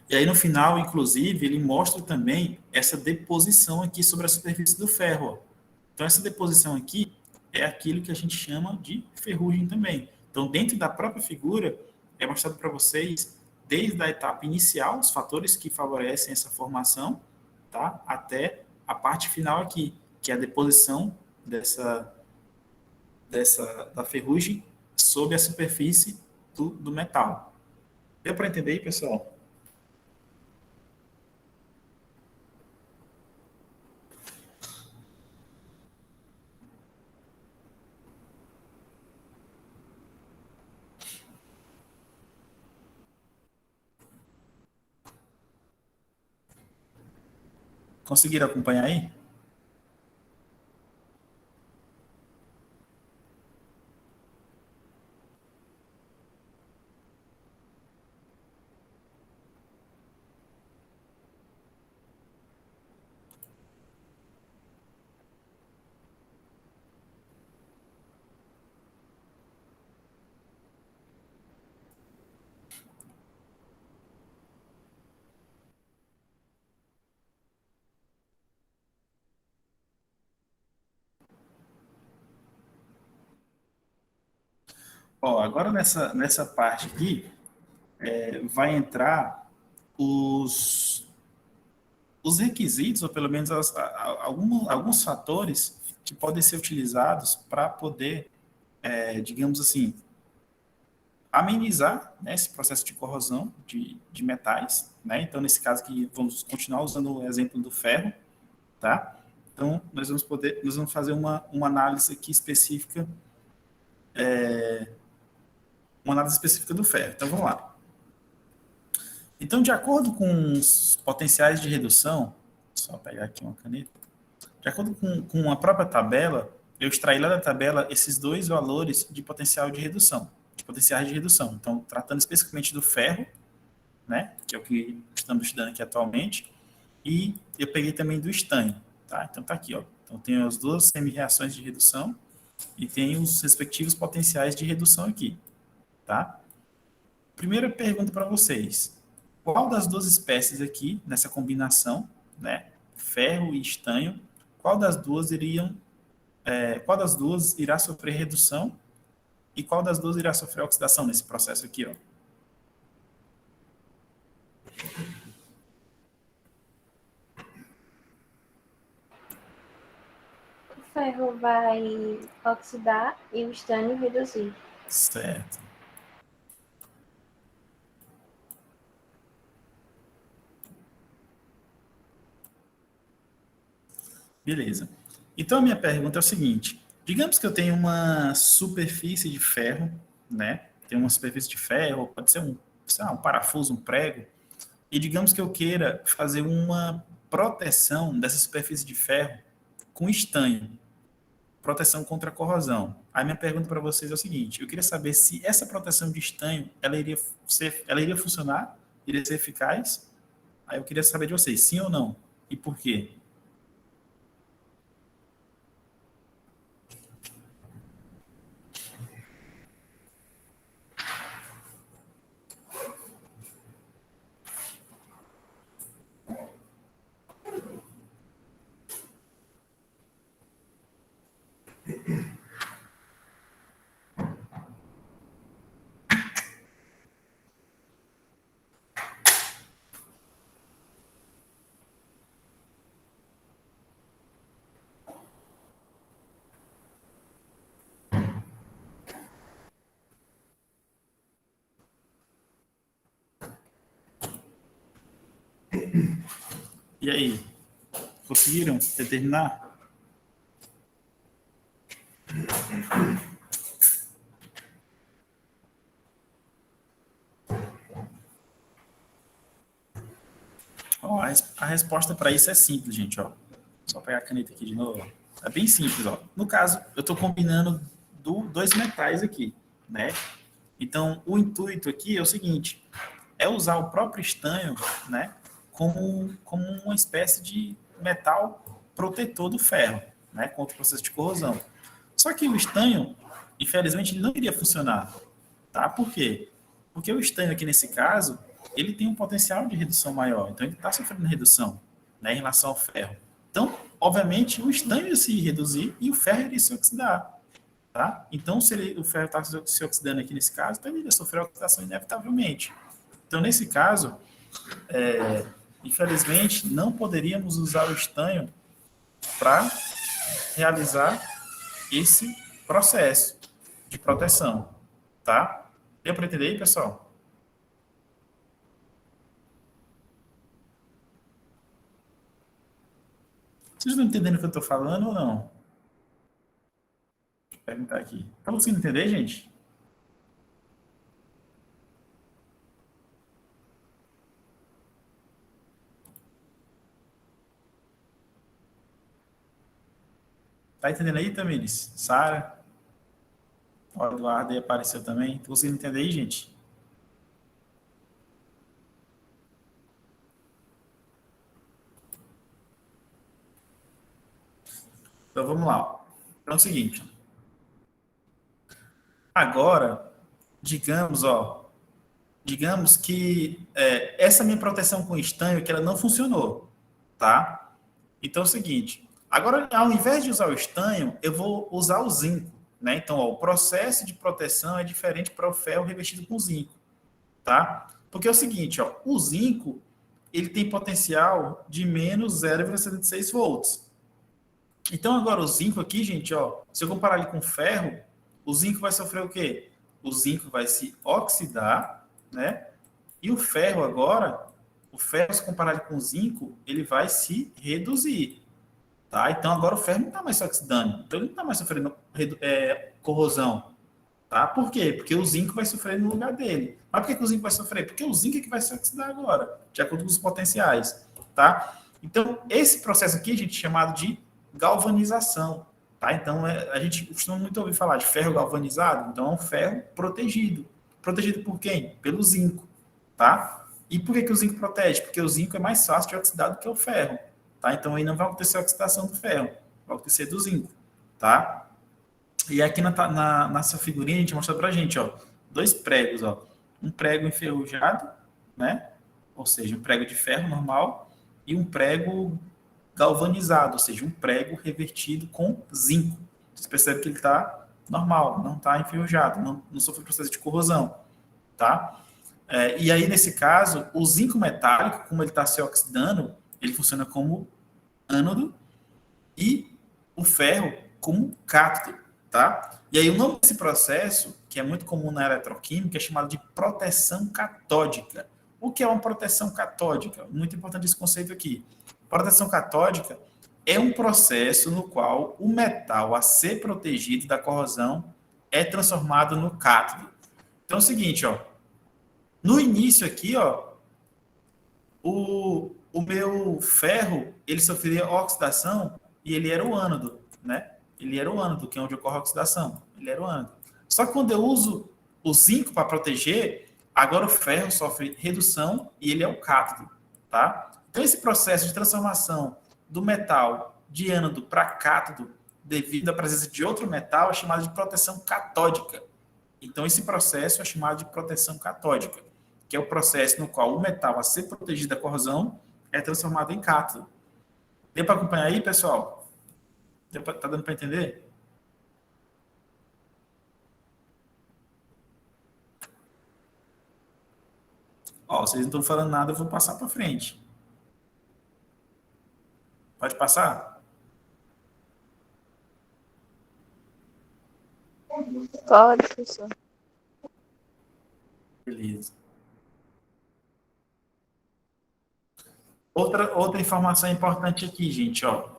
E aí, no final, inclusive, ele mostra também essa deposição aqui sobre a superfície do ferro, ó. Então, essa deposição aqui é aquilo que a gente chama de ferrugem também. Então, dentro da própria figura, é mostrado para vocês, desde a etapa inicial, os fatores que favorecem essa formação, tá? Até a parte final aqui, que é a deposição da ferrugem sobre a superfície do metal. Deu para entender aí, pessoal? Conseguiram acompanhar aí? Ó, agora nessa parte aqui, vai entrar os requisitos, ou pelo menos alguns fatores que podem ser utilizados para poder, digamos assim, amenizar, né, esse processo de corrosão de metais, né? Então, nesse caso aqui, vamos continuar usando o exemplo do ferro, tá? Então, nós vamos fazer uma análise aqui específica, uma análise específica do ferro. Então, vamos lá. Então, de acordo com os potenciais de redução, só pegar aqui uma caneta, de acordo com a própria tabela, eu extraí lá da tabela esses dois valores de potencial de redução, de potenciais de redução. Então, tratando especificamente do ferro, né, que é o que estamos estudando aqui atualmente, e eu peguei também do estanho, tá? Então, tá aqui, ó. Então, tem as duas semi-reações de redução e tem os respectivos potenciais de redução aqui, tá? Primeira pergunta para vocês. Qual das duas espécies aqui, nessa combinação, né, ferro e estanho, qual das duas irá sofrer redução e qual das duas irá sofrer oxidação nesse processo aqui, ó? O ferro vai oxidar e o estânio reduzir. Certo. Beleza. Então, a minha pergunta é o seguinte. Digamos que eu tenho uma superfície de ferro, né? Tem uma superfície de ferro, pode ser sei lá, um parafuso, um prego, e digamos que eu queira fazer uma proteção dessa superfície de ferro com estanho, proteção contra a corrosão. Aí minha pergunta para vocês é o seguinte: eu queria saber se essa proteção de estanho, ela iria funcionar, iria ser eficaz? Aí eu queria saber de vocês, sim ou não? E por quê? E aí, conseguiram determinar? Ó, a resposta para isso é simples, gente. Ó. Só pegar a caneta aqui de novo. Ó. É bem simples. Ó. No caso, eu estou combinando dois metais aqui, né? Então, o intuito aqui é o seguinte: é usar o próprio estanho, né, como uma espécie de metal protetor do ferro, né, contra o processo de corrosão. Só que o estanho, infelizmente, ele não iria funcionar, tá? Por quê? Porque o estanho aqui nesse caso, ele tem um potencial de redução maior, então ele está sofrendo redução, né, em relação ao ferro. Então, obviamente, o estanho ia se reduzir e o ferro iria se oxidar. Tá? Então, se o ferro está se oxidando aqui nesse caso, então ele ia sofrer oxidação inevitavelmente. Então, nesse caso, infelizmente, não poderíamos usar o estanho para realizar esse processo de proteção. Tá? Deu para entender aí, pessoal? Vocês estão entendendo o que eu estou falando ou não? Vou perguntar aqui. Estão conseguindo entender, gente? Tá entendendo aí, Tamires? Sara? O Eduardo aí apareceu também. Tô conseguindo entender aí, gente? Então vamos lá. Então é o seguinte. Agora, digamos que essa minha proteção com estanho que ela não funcionou, tá? Então é o seguinte. Agora, ao invés de usar o estanho, eu vou usar o zinco, né? Então, ó, o processo de proteção é diferente para o ferro revestido com zinco, tá? Porque é o seguinte, ó, o zinco ele tem potencial de menos 0,76 volts. Então, agora o zinco aqui, gente, ó, se eu comparar ele com o ferro, o zinco vai sofrer o quê? O zinco vai se oxidar, né? E o ferro, se comparar ele com o zinco, ele vai se reduzir, tá? Então, agora o ferro não está mais se oxidando, então ele não está mais sofrendo corrosão, tá? Por quê? Porque o zinco vai sofrer no lugar dele. Mas por que o zinco vai sofrer? Porque o zinco é que vai se oxidar agora, de acordo com os potenciais, tá? Então, esse processo aqui, gente, é chamado de galvanização, tá? Então, a gente costuma muito ouvir falar de ferro galvanizado, então é um ferro protegido. Protegido por quem? Pelo zinco, tá? E por que o zinco protege? Porque o zinco é mais fácil de oxidar do que o ferro, tá? Então, aí não vai acontecer a oxidação do ferro, vai acontecer do zinco, tá? E aqui nessa figurinha a gente mostra pra gente, ó, 2 pregos, ó. Um prego enferrujado, né? Ou seja, um prego de ferro normal e um prego galvanizado, ou seja, um prego revertido com zinco. Você percebe que ele está normal, não está enferrujado, não sofre processo de corrosão, tá? E aí, nesse caso, o zinco metálico, como ele está se oxidando, ele funciona como ânodo e o ferro como cátodo, tá? E aí, o nome desse processo, que é muito comum na eletroquímica, é chamado de proteção catódica. O que é uma proteção catódica? Muito importante esse conceito aqui. Proteção catódica é um processo no qual o metal a ser protegido da corrosão é transformado no cátodo. Então é o seguinte, ó, no início aqui, ó, o meu ferro, ele sofria oxidação e ele era o ânodo, né? Ele era o ânodo, que é onde ocorre a oxidação. Ele era o ânodo. Só que quando eu uso o zinco para proteger, agora o ferro sofre redução e ele é o cátodo, tá? Então, esse processo de transformação do metal de ânodo para cátodo, devido à presença de outro metal, é chamado de proteção catódica. Então, esse processo é chamado de proteção catódica, que é o processo no qual o metal a ser protegido da corrosão é transformado em cátodo. Deu para acompanhar aí, pessoal? Tá dando para entender? Ó, vocês não estão falando nada, eu vou passar para frente. Pode passar? Pode, professor. Beleza. Outra informação importante aqui, gente, ó.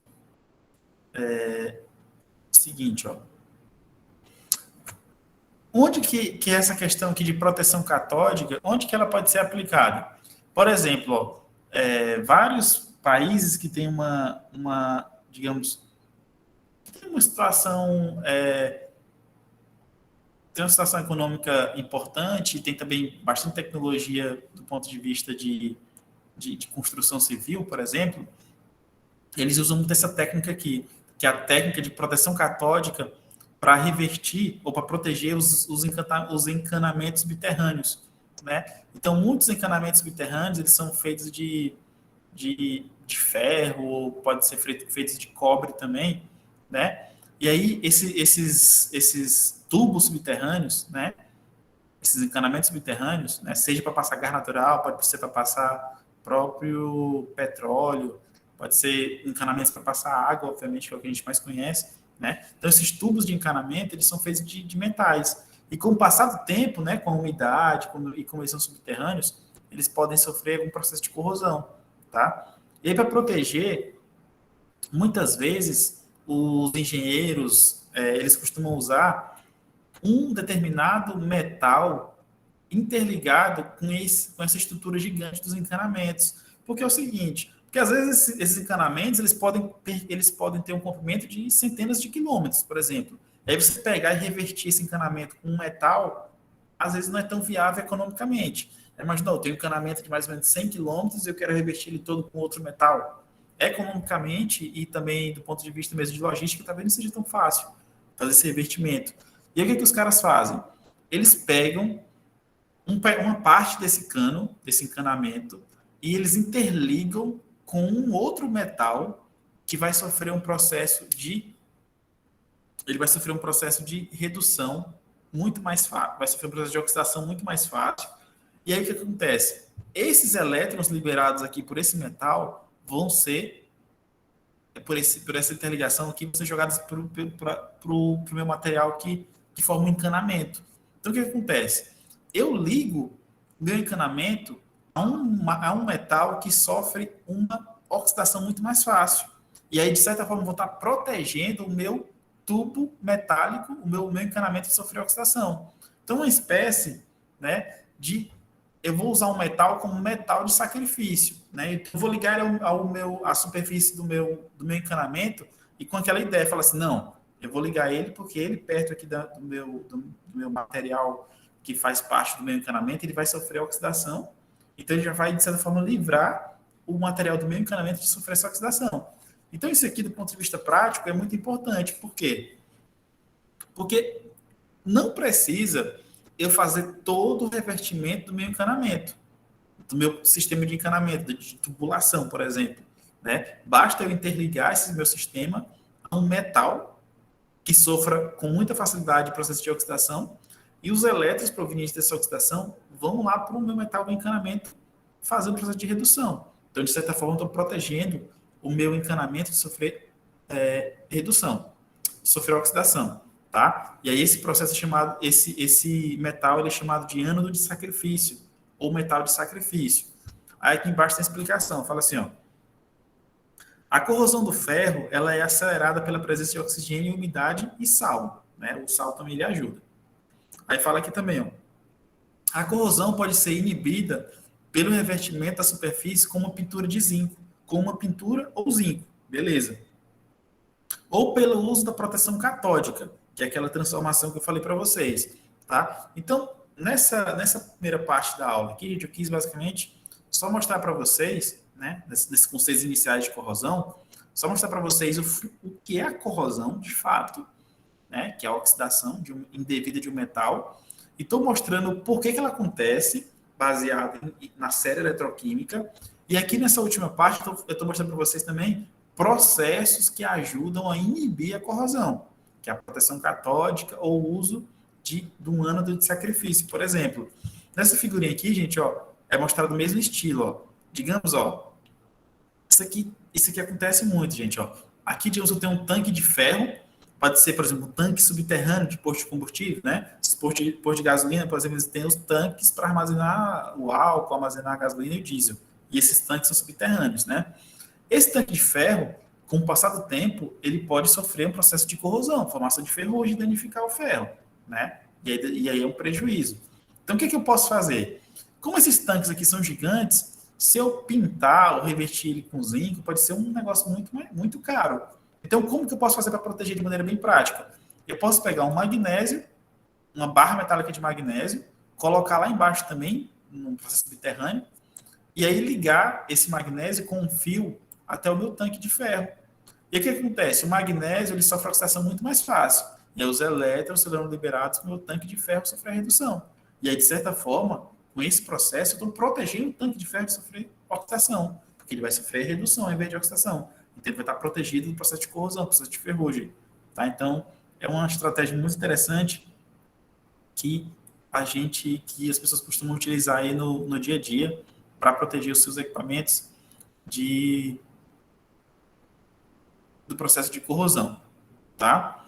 Seguinte, ó. Onde que é essa questão aqui de proteção catódica, onde que ela pode ser aplicada? Por exemplo, ó, vários países que têm digamos, tem uma situação econômica importante, tem também bastante tecnologia do ponto de vista de construção civil, por exemplo, eles usam muito essa técnica aqui, que é a técnica de proteção catódica para revertir ou para proteger os encanamentos subterrâneos, né? Então, muitos encanamentos subterrâneos, eles são feitos de ferro, ou pode ser feitos de cobre também, né? E aí, esses tubos subterrâneos, né? Esses encanamentos subterrâneos, né? Seja para passar gás natural, pode ser para passar próprio petróleo, pode ser encanamentos para passar água, obviamente, que é o que a gente mais conhece, né? Então, esses tubos de encanamento, eles são feitos de metais. E com o passar do tempo, né, com a umidade e como eles são subterrâneos, eles podem sofrer um processo de corrosão, tá? E aí, para proteger, muitas vezes, os engenheiros, eles costumam usar um determinado metal interligado com essa estrutura gigante dos encanamentos. Porque é o seguinte, Porque às vezes esses encanamentos eles podem ter um comprimento de centenas de quilômetros, por exemplo. Aí você pegar e revertir esse encanamento com um metal, às vezes não é tão viável economicamente. Imagina, eu tenho um encanamento de mais ou menos 100 quilômetros e eu quero revertir ele todo com outro metal. Economicamente e também do ponto de vista mesmo de logística, talvez não seja tão fácil fazer esse revertimento. E aí o que os caras fazem? Eles pegam uma parte desse cano, desse encanamento, e eles interligam com um outro metal que vai sofrer um processo de redução muito mais fácil, vai sofrer um processo de oxidação muito mais fácil. E aí o que acontece? Esses elétrons liberados aqui por esse metal vão ser, por essa interligação aqui, vão ser jogados para o meu material que forma um encanamento. Então o que acontece? Eu ligo meu encanamento a um metal que sofre uma oxidação muito mais fácil. E aí, de certa forma, eu vou estar protegendo o meu tubo metálico, o meu encanamento de sofrer oxidação. Então, uma espécie, né, eu vou usar um metal como metal de sacrifício, né? Eu vou ligar à superfície do meu encanamento e com aquela ideia, falar assim, não, eu vou ligar ele porque ele perto aqui do meu material que faz parte do meu encanamento, ele vai sofrer oxidação, então ele já vai, de certa forma, livrar o material do meu encanamento de sofrer essa oxidação. Então, isso aqui, do ponto de vista prático, é muito importante. Por quê? Porque não precisa eu fazer todo o revertimento do meu encanamento, do meu sistema de encanamento, de tubulação, por exemplo. Né? Basta eu interligar esse meu sistema a um metal que sofra com muita facilidade o processo de oxidação e os elétrons provenientes dessa oxidação vão lá para o meu metal do encanamento fazendo o processo de redução. Então, de certa forma, eu estou protegendo o meu encanamento de sofrer redução, de sofrer oxidação, tá? E aí esse processo é chamado, esse metal ele é chamado de ânodo de sacrifício, ou metal de sacrifício. Aí aqui embaixo tem a explicação, fala assim, ó, a corrosão do ferro, ela é acelerada pela presença de oxigênio, umidade e sal, né? O sal também lhe ajuda. Aí fala aqui também, ó, a corrosão pode ser inibida pelo revestimento da superfície com uma pintura de zinco, com uma pintura ou zinco, beleza. Ou pelo uso da proteção catódica, que é aquela transformação que eu falei para vocês, tá? Então, nessa primeira parte da aula aqui, gente, eu quis basicamente só mostrar para vocês, né, nesses conceitos iniciais de corrosão, só mostrar para vocês o que é a corrosão, de fato, né, que é a oxidação indevida de um metal, e estou mostrando por que ela acontece, baseado na série eletroquímica. E aqui nessa última parte, eu estou mostrando para vocês também processos que ajudam a inibir a corrosão, que é a proteção catódica ou o uso de um ânodo de sacrifício. Por exemplo, nessa figurinha aqui, gente, ó, é mostrado o mesmo estilo. Ó. Digamos, ó, isso aqui acontece muito, gente. Ó. Aqui, digamos, eu tenho um tanque de ferro, pode ser, por exemplo, um tanque subterrâneo de posto de combustível, né? Posto de gasolina, por exemplo, eles têm os tanques para armazenar o álcool, armazenar a gasolina e o diesel. E esses tanques são subterrâneos, né? Esse tanque de ferro, com o passar do tempo, ele pode sofrer um processo de corrosão, formação de ferrugem e danificar o ferro, né? E aí é um prejuízo. Então, o que eu posso fazer? Como esses tanques aqui são gigantes, se eu pintar ou revertir ele com zinco, pode ser um negócio muito caro. Então, como que eu posso fazer para proteger de maneira bem prática? Eu posso pegar um magnésio, uma barra metálica de magnésio, colocar lá embaixo também, num processo subterrâneo, e aí ligar esse magnésio com um fio até o meu tanque de ferro. E o que acontece? O magnésio ele sofre oxidação muito mais fácil. E aí os elétrons serão liberados para o meu tanque de ferro sofrer redução. E aí, de certa forma, com esse processo, eu estou protegendo o tanque de ferro de sofrer oxidação, porque ele vai sofrer redução ao invés de oxidação. Então, ele vai estar protegido do processo de corrosão, do processo de ferrugem. Tá? Então, é uma estratégia muito interessante que as pessoas costumam utilizar aí no dia a dia para proteger os seus equipamentos do processo de corrosão, tá?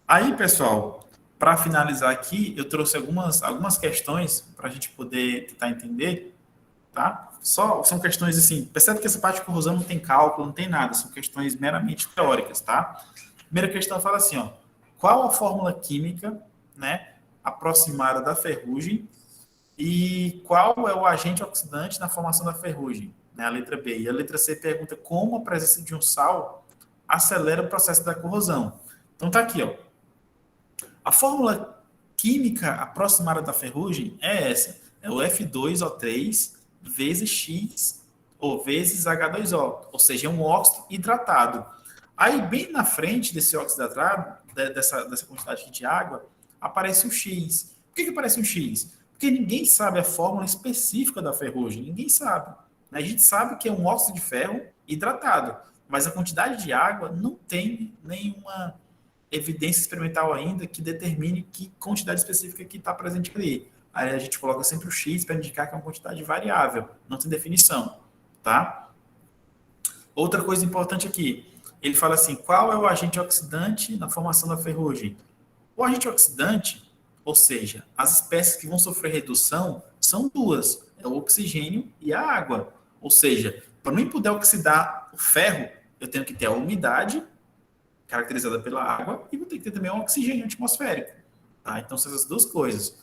Aí, pessoal, para finalizar aqui, eu trouxe algumas questões para a gente poder tentar entender, tá? São questões assim, percebe que essa parte de corrosão não tem cálculo, não tem nada, são questões meramente teóricas, tá? Primeira questão fala assim, ó, qual a fórmula química, né, aproximada da ferrugem e qual é o agente oxidante na formação da ferrugem? né? A letra B. E a letra C pergunta como a presença de um sal acelera o processo da corrosão. Então tá aqui, ó. A fórmula química aproximada da ferrugem é essa. É o F2O3 vezes X ou vezes H2O, ou seja, é um óxido hidratado. Aí, bem na frente desse óxido hidratado, dessa quantidade de água, aparece o X. Por que aparece um X? Porque ninguém sabe a fórmula específica da ferrugem. Ninguém sabe. A gente sabe que é um óxido de ferro hidratado, mas a quantidade de água não tem nenhuma evidência experimental ainda que determine que quantidade específica que está presente ali. Aí a gente coloca sempre o X para indicar que é uma quantidade variável, não tem definição, tá? Outra coisa importante aqui, ele fala assim, qual é o agente oxidante na formação da ferrugem? O agente oxidante, ou seja, as espécies que vão sofrer redução, são duas, é o oxigênio e a água. Ou seja, para mim poder oxidar o ferro, eu tenho que ter a umidade, caracterizada pela água, e vou ter que ter também um oxigênio atmosférico. Tá? Então, são essas duas coisas.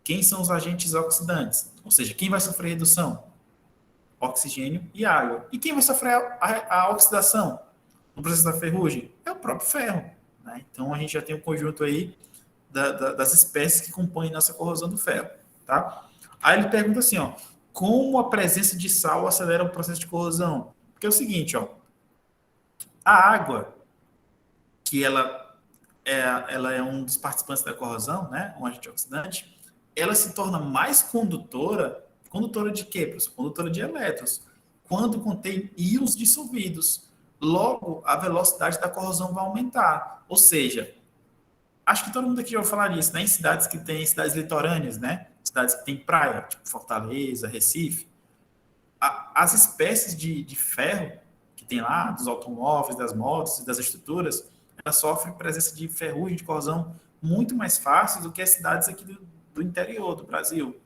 Quem são os agentes oxidantes? Ou seja, quem vai sofrer redução? Oxigênio e água. E quem vai sofrer a oxidação no processo da ferrugem? É o próprio ferro. Né? Então, a gente já tem um conjunto aí das espécies que compõem nossa corrosão do ferro. Tá? Aí ele pergunta assim, ó, como a presença de sal acelera o processo de corrosão? Porque é o seguinte, ó, a água, que ela é um dos participantes da corrosão, né, um agente oxidante, ela se torna mais condutora de quê, professor? Condutora de elétrons, quando contém íons dissolvidos. Logo, a velocidade da corrosão vai aumentar. Ou seja, acho que todo mundo aqui já vai falar isso, né, em cidades que tem cidades litorâneas, né, cidades que tem praia, tipo Fortaleza, Recife, as espécies de ferro que tem lá, dos automóveis, das motos e das estruturas, ela sofre presença de ferrugem, de corrosão muito mais fácil do que as cidades aqui do interior do Brasil.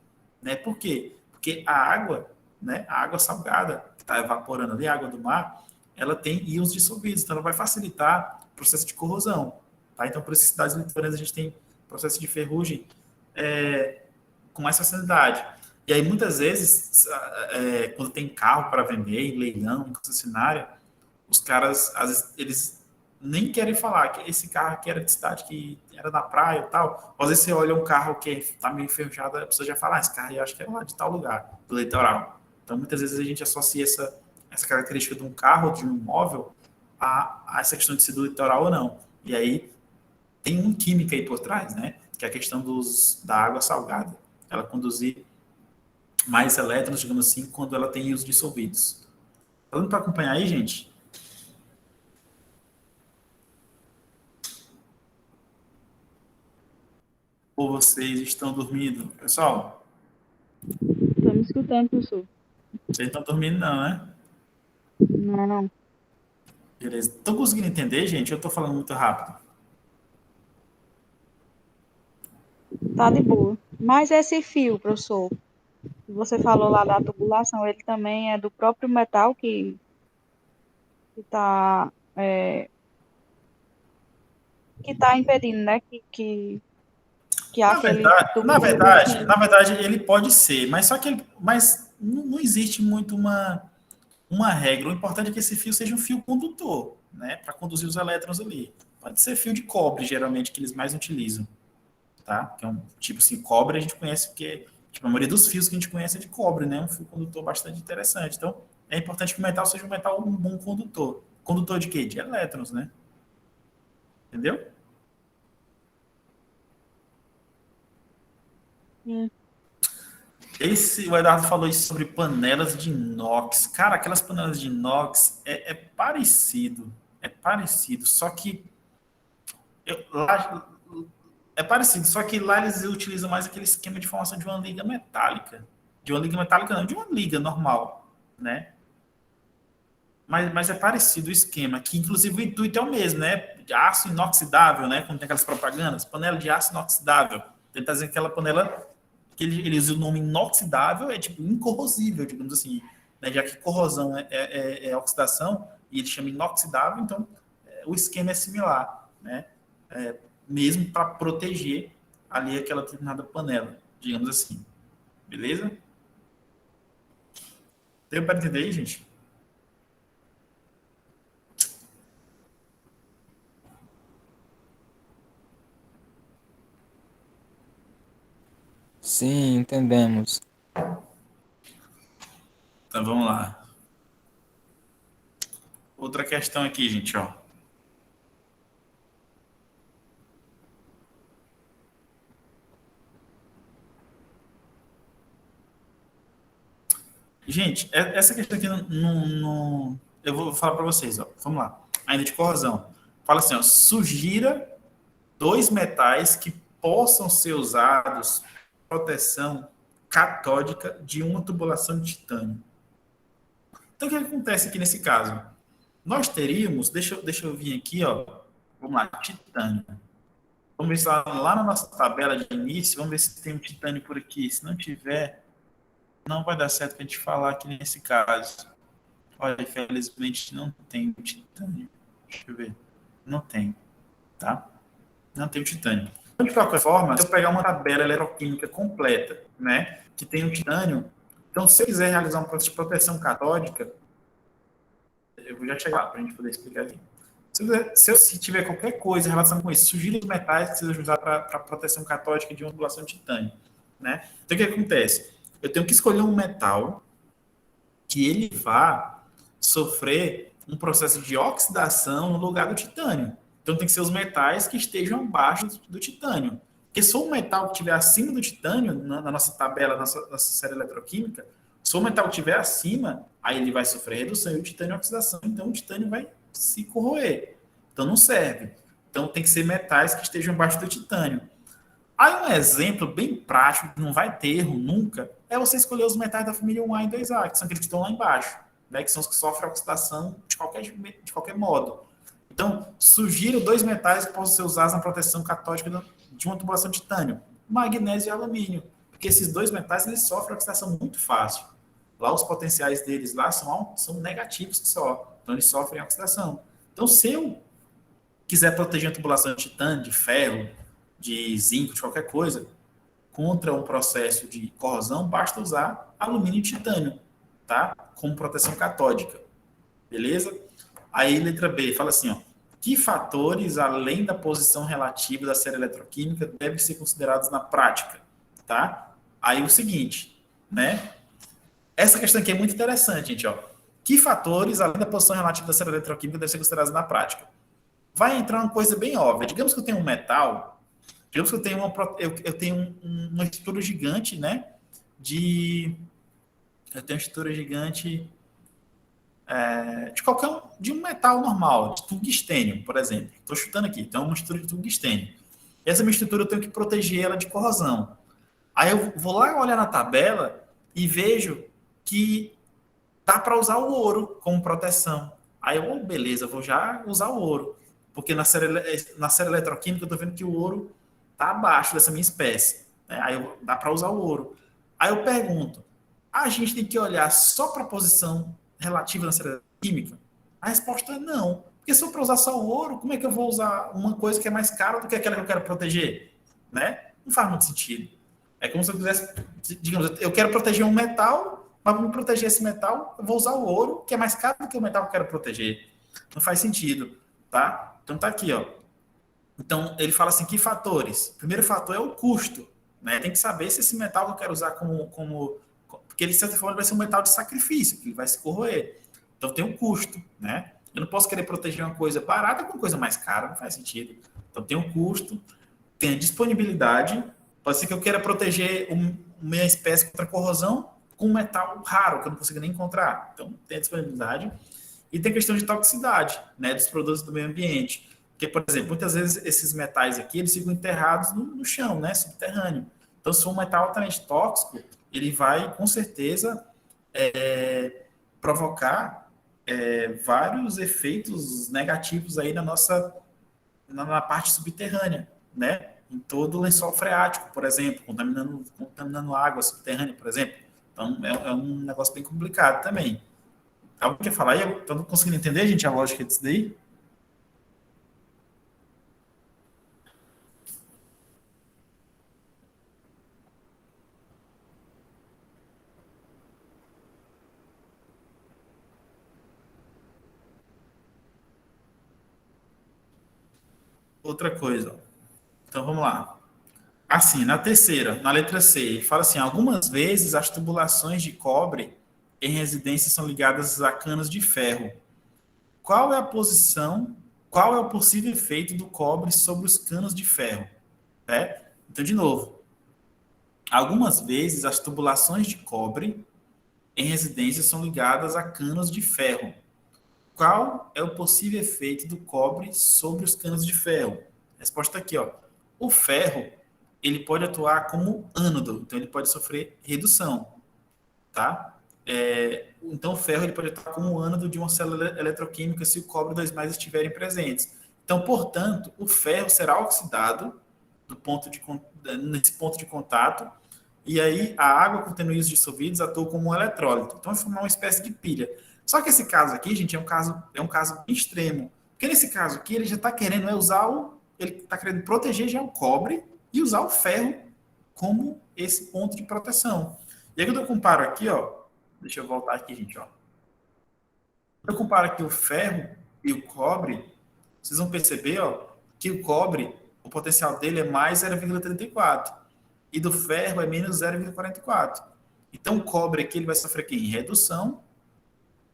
Né? Por quê? Porque a água, né, a água salgada, que está evaporando ali, a água do mar, ela tem íons dissolvidos, então ela vai facilitar o processo de corrosão. Tá? Então, por essas cidades litorâneas, a gente tem processo de ferrugem com mais facilidade. E aí, muitas vezes, quando tem carro para vender, em leilão, em concessionária, os caras, às vezes, eles nem querem falar que esse carro aqui era de cidade, que era da praia e tal. Às vezes você olha um carro que está meio enferrujado, a pessoa já fala, esse carro eu acho que é lá de tal lugar, do litoral. Então, muitas vezes a gente associa essa característica de um carro, de um imóvel, a essa questão de ser do litoral ou não. E aí, tem uma química aí por trás, né? Que é a questão da água salgada. Ela conduzir mais elétrons, digamos assim, quando ela tem íons dissolvidos. Tá dando para acompanhar aí, gente? Ou vocês estão dormindo? Pessoal, Estamos escutando, professor. vocês estão dormindo não, né? Não. Beleza. Estão conseguindo entender, gente? Eu estou falando muito rápido. Tá de boa. Mas esse fio, professor, que você falou lá da tubulação, ele também é do próprio metal está que tá impedindo, né? Que Na aquele verdade, tubo na verdade, fique. na verdade, ele pode ser, mas só que mas não existe muito uma regra. O importante é que esse fio seja um fio condutor, né? Para conduzir os elétrons ali. Pode ser fio de cobre, geralmente, que eles mais utilizam. Tá? Que é um tipo assim, cobre a gente conhece porque tipo, a maioria dos fios que a gente conhece é de cobre, né? Um fio condutor bastante interessante. Então, é importante que o metal seja um bom condutor. Condutor de quê? De elétrons, né? Entendeu? Hum. O Eduardo falou isso sobre panelas de inox. Cara, aquelas panelas de inox é parecido. É parecido. Só que lá, é parecido, só que lá eles utilizam mais aquele esquema de formação de uma liga metálica. De uma liga metálica não, de uma liga normal, né? Mas é parecido o esquema, que inclusive o intuito é o mesmo, né? De aço inoxidável, né? Como tem aquelas propagandas, panela de aço inoxidável. Ele está dizendo que aquela panela que ele usa o nome inoxidável, é tipo incorrosível, digamos assim. Né? Já que corrosão é oxidação, e ele chama inoxidável, então o esquema é similar, né? Mesmo para proteger ali aquela determinada panela, digamos assim. Beleza? Deu para entender aí, gente? Sim, entendemos. Então vamos lá. Outra questão aqui, gente, ó. Gente, essa questão aqui eu vou falar para vocês, ó. Vamos lá. Ainda de corrosão. Fala assim, ó, sugira dois metais que possam ser usados para proteção catódica de uma tubulação de titânio. Então, o que acontece aqui nesse caso? Nós teríamos, deixa eu vir aqui, ó. Vamos lá, titânio. Vamos ver se lá na nossa tabela de início, vamos ver se tem um titânio por aqui. Se não tiver, não vai dar certo para a gente falar aqui nesse caso. Olha, infelizmente não tem o titânio. Deixa eu ver. Não tem, tá? Não tem o titânio. Então, de qualquer forma, se eu pegar uma tabela eletroquímica completa, né, que tem o titânio, então se eu quiser realizar um processo de proteção catódica, eu vou já chegar para a gente poder explicar aqui. Se tiver qualquer coisa em relação com isso, sugira os metais que sejam usados para proteção catódica de uma tubulação de titânio, né? Então, o que acontece? Eu tenho que escolher um metal que ele vá sofrer um processo de oxidação no lugar do titânio. Então, tem que ser os metais que estejam abaixo do titânio. Porque se for um metal que estiver acima do titânio, na nossa tabela, na nossa série eletroquímica, se o metal estiver acima, aí ele vai sofrer redução e o titânio oxidação. Então, o titânio vai se corroer. Então, não serve. Então, tem que ser metais que estejam abaixo do titânio. Aí, um exemplo bem prático, que não vai ter erro nunca, é você escolher os metais da família 1A e 2A, que são aqueles que estão lá embaixo, né, que são os que sofrem oxidação de qualquer modo. Então, sugiro dois metais que possam ser usados na proteção catódica de uma tubulação de titânio, magnésio e alumínio, porque esses dois metais eles sofrem oxidação muito fácil. Lá os potenciais deles lá são negativos só, então eles sofrem oxidação. Então, se eu quiser proteger a tubulação de titânio, de ferro, de zinco, de qualquer coisa, contra um processo de corrosão, basta usar alumínio e titânio, tá? Como proteção catódica. Beleza? Aí, letra B, fala assim, ó. Que fatores, além da posição relativa da série eletroquímica, devem ser considerados na prática, tá? Aí, o seguinte, né? Essa questão aqui é muito interessante, gente, ó. Que fatores, além da posição relativa da série eletroquímica, devem ser considerados na prática? Vai entrar uma coisa bem óbvia. Digamos que eu tenho um metal, digamos que eu tenho uma estrutura gigante, né? Eu tenho uma estrutura gigante de um metal normal, de tungstênio, por exemplo. Estou chutando aqui. Então, uma estrutura de tungstênio. E essa minha estrutura eu tenho que proteger ela de corrosão. Aí eu vou lá olhar na tabela e vejo que dá para usar o ouro como proteção. Aí eu, beleza, vou já usar o ouro. Porque na série eletroquímica eu estou vendo que o ouro está abaixo dessa minha espécie. Né? Dá para usar o ouro. Aí eu pergunto, a gente tem que olhar só para a posição relativa na série química? A resposta é não. Porque se eu para usar só o ouro, como é que eu vou usar uma coisa que é mais cara do que aquela que eu quero proteger? Né? Não faz muito sentido. É como se eu quisesse, digamos, eu quero proteger um metal, mas para me proteger esse metal, eu vou usar o ouro, que é mais caro do que o metal que eu quero proteger. Não faz sentido, tá? Então tá aqui, ó. Então ele fala assim, que fatores? O primeiro fator é o custo, né? Tem que saber se esse metal que eu quero usar porque ele, de certa forma, vai ser um metal de sacrifício, que ele vai se corroer. Então tem um custo, né? Eu não posso querer proteger uma coisa barata com uma coisa mais cara, não faz sentido. Então tem um custo, tem a disponibilidade. Pode ser que eu queira proteger minha espécie contra corrosão com um metal raro, que eu não consigo nem encontrar. Então tem a disponibilidade. E tem a questão de toxicidade, né, dos produtos do meio ambiente. Porque, por exemplo, muitas vezes esses metais aqui, eles ficam enterrados no chão, né, subterrâneo. Então, se for um metal altamente tóxico, ele vai, com certeza, provocar vários efeitos negativos aí na parte subterrânea, né? Em todo o lençol freático, por exemplo, contaminando água subterrânea, por exemplo. Então, é um negócio bem complicado também. Alguém quer falar aí? Eu tô conseguindo entender, gente, a lógica disso daí? outra coisa. Ó. Então, vamos lá. Assim, na terceira, na letra C, ele fala assim, algumas vezes as tubulações de cobre em residências são ligadas a canos de ferro. Qual é a posição, qual é o possível efeito do cobre sobre os canos de ferro? Né? Então, de novo, algumas vezes as tubulações de cobre em residências são ligadas a canos de ferro. Qual é o possível efeito do cobre sobre os canos de ferro? Resposta aqui, ó. O ferro, ele pode atuar como ânodo, então ele pode sofrer redução, tá? Então o ferro ele pode atuar como ânodo de uma célula eletroquímica se o cobre 2+ estiverem presentes. Então, portanto, o ferro será oxidado nesse ponto de contato, e aí a água contendo íons dissolvidos atua como um eletrólito. Então vai formar uma espécie de pilha. Só que esse caso aqui, gente, é um caso bem extremo. Porque nesse caso aqui, ele já está querendo ele está querendo proteger já o cobre e usar o ferro como esse ponto de proteção. E aí quando eu comparo aqui, ó, deixa eu voltar aqui, gente, ó. Quando eu comparo aqui o ferro e o cobre, vocês vão perceber, ó, que o cobre, o potencial dele é mais 0,34 e do ferro é menos 0,44. Então o cobre aqui ele vai sofrer aqui em redução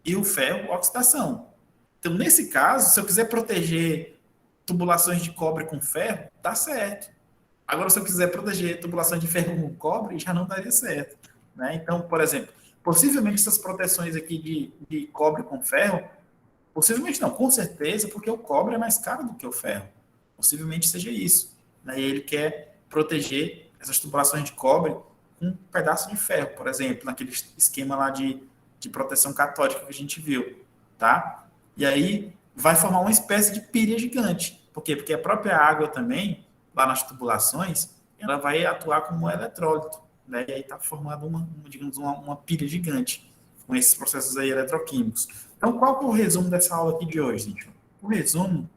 e o ferro oxidação. Então nesse caso, se eu quiser proteger tubulações de cobre com ferro, dá certo. Agora, se eu quiser proteger tubulações de ferro com cobre, já não daria certo. Né? Então, por exemplo, possivelmente essas proteções aqui de cobre com ferro, possivelmente não, com certeza, porque o cobre é mais caro do que o ferro. Possivelmente seja isso. Né? E ele quer proteger essas tubulações de cobre com um pedaço de ferro, por exemplo, naquele esquema lá de proteção catódica que a gente viu. Tá? E aí vai formar uma espécie de pilha gigante. Por quê? Porque a própria água também, lá nas tubulações, ela vai atuar como um eletrólito. Né? E aí está formando uma pilha gigante com esses processos aí eletroquímicos. Então, qual que é o resumo dessa aula aqui de hoje, gente? O resumo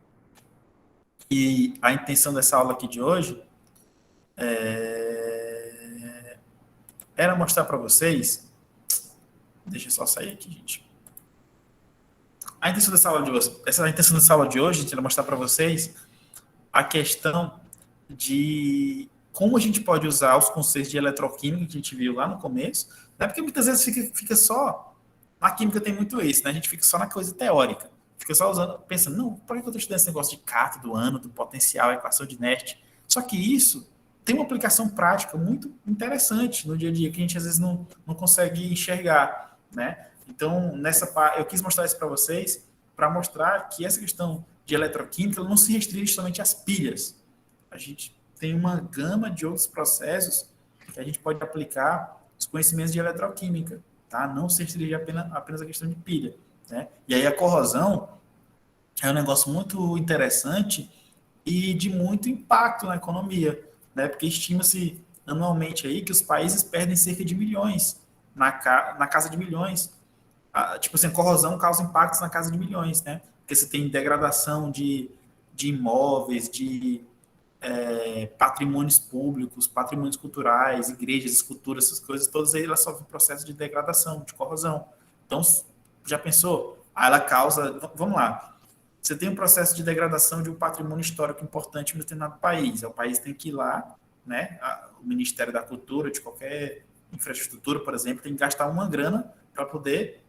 e a intenção dessa aula aqui de hoje era mostrar para vocês. Deixa eu só sair aqui, gente. A intenção dessa aula de hoje, gente, era mostrar para vocês a questão de como a gente pode usar os conceitos de eletroquímica que a gente viu lá no começo, né? Porque muitas vezes fica só... Na química tem muito isso, né? A gente fica só na coisa teórica. Fica só pensando, não, por que eu estou estudando esse negócio de cátodo, ânodo, potencial, equação de Nernst? Só que isso tem uma aplicação prática muito interessante no dia a dia, que a gente às vezes não consegue enxergar, né? Então, eu quis mostrar isso para vocês, para mostrar que essa questão de eletroquímica ela não se restringe somente às pilhas. A gente tem uma gama de outros processos que a gente pode aplicar os conhecimentos de eletroquímica, tá? Não se restringe apenas a questão de pilha, né? E aí a corrosão é um negócio muito interessante e de muito impacto na economia, né? Porque estima-se anualmente aí que os países perdem cerca de milhões, na casa de milhões. Tipo assim, a corrosão causa impactos na casa de milhões, né? Porque você tem degradação de imóveis, de patrimônios públicos, patrimônios culturais, igrejas, esculturas, essas coisas, todas aí elas sofrem processo de degradação, de corrosão. Então, já pensou? Ela causa... Vamos lá. Você tem um processo de degradação de um patrimônio histórico importante em um determinado país. O país tem que ir lá, né? O Ministério da Cultura, de qualquer infraestrutura, por exemplo, tem que gastar uma grana para poder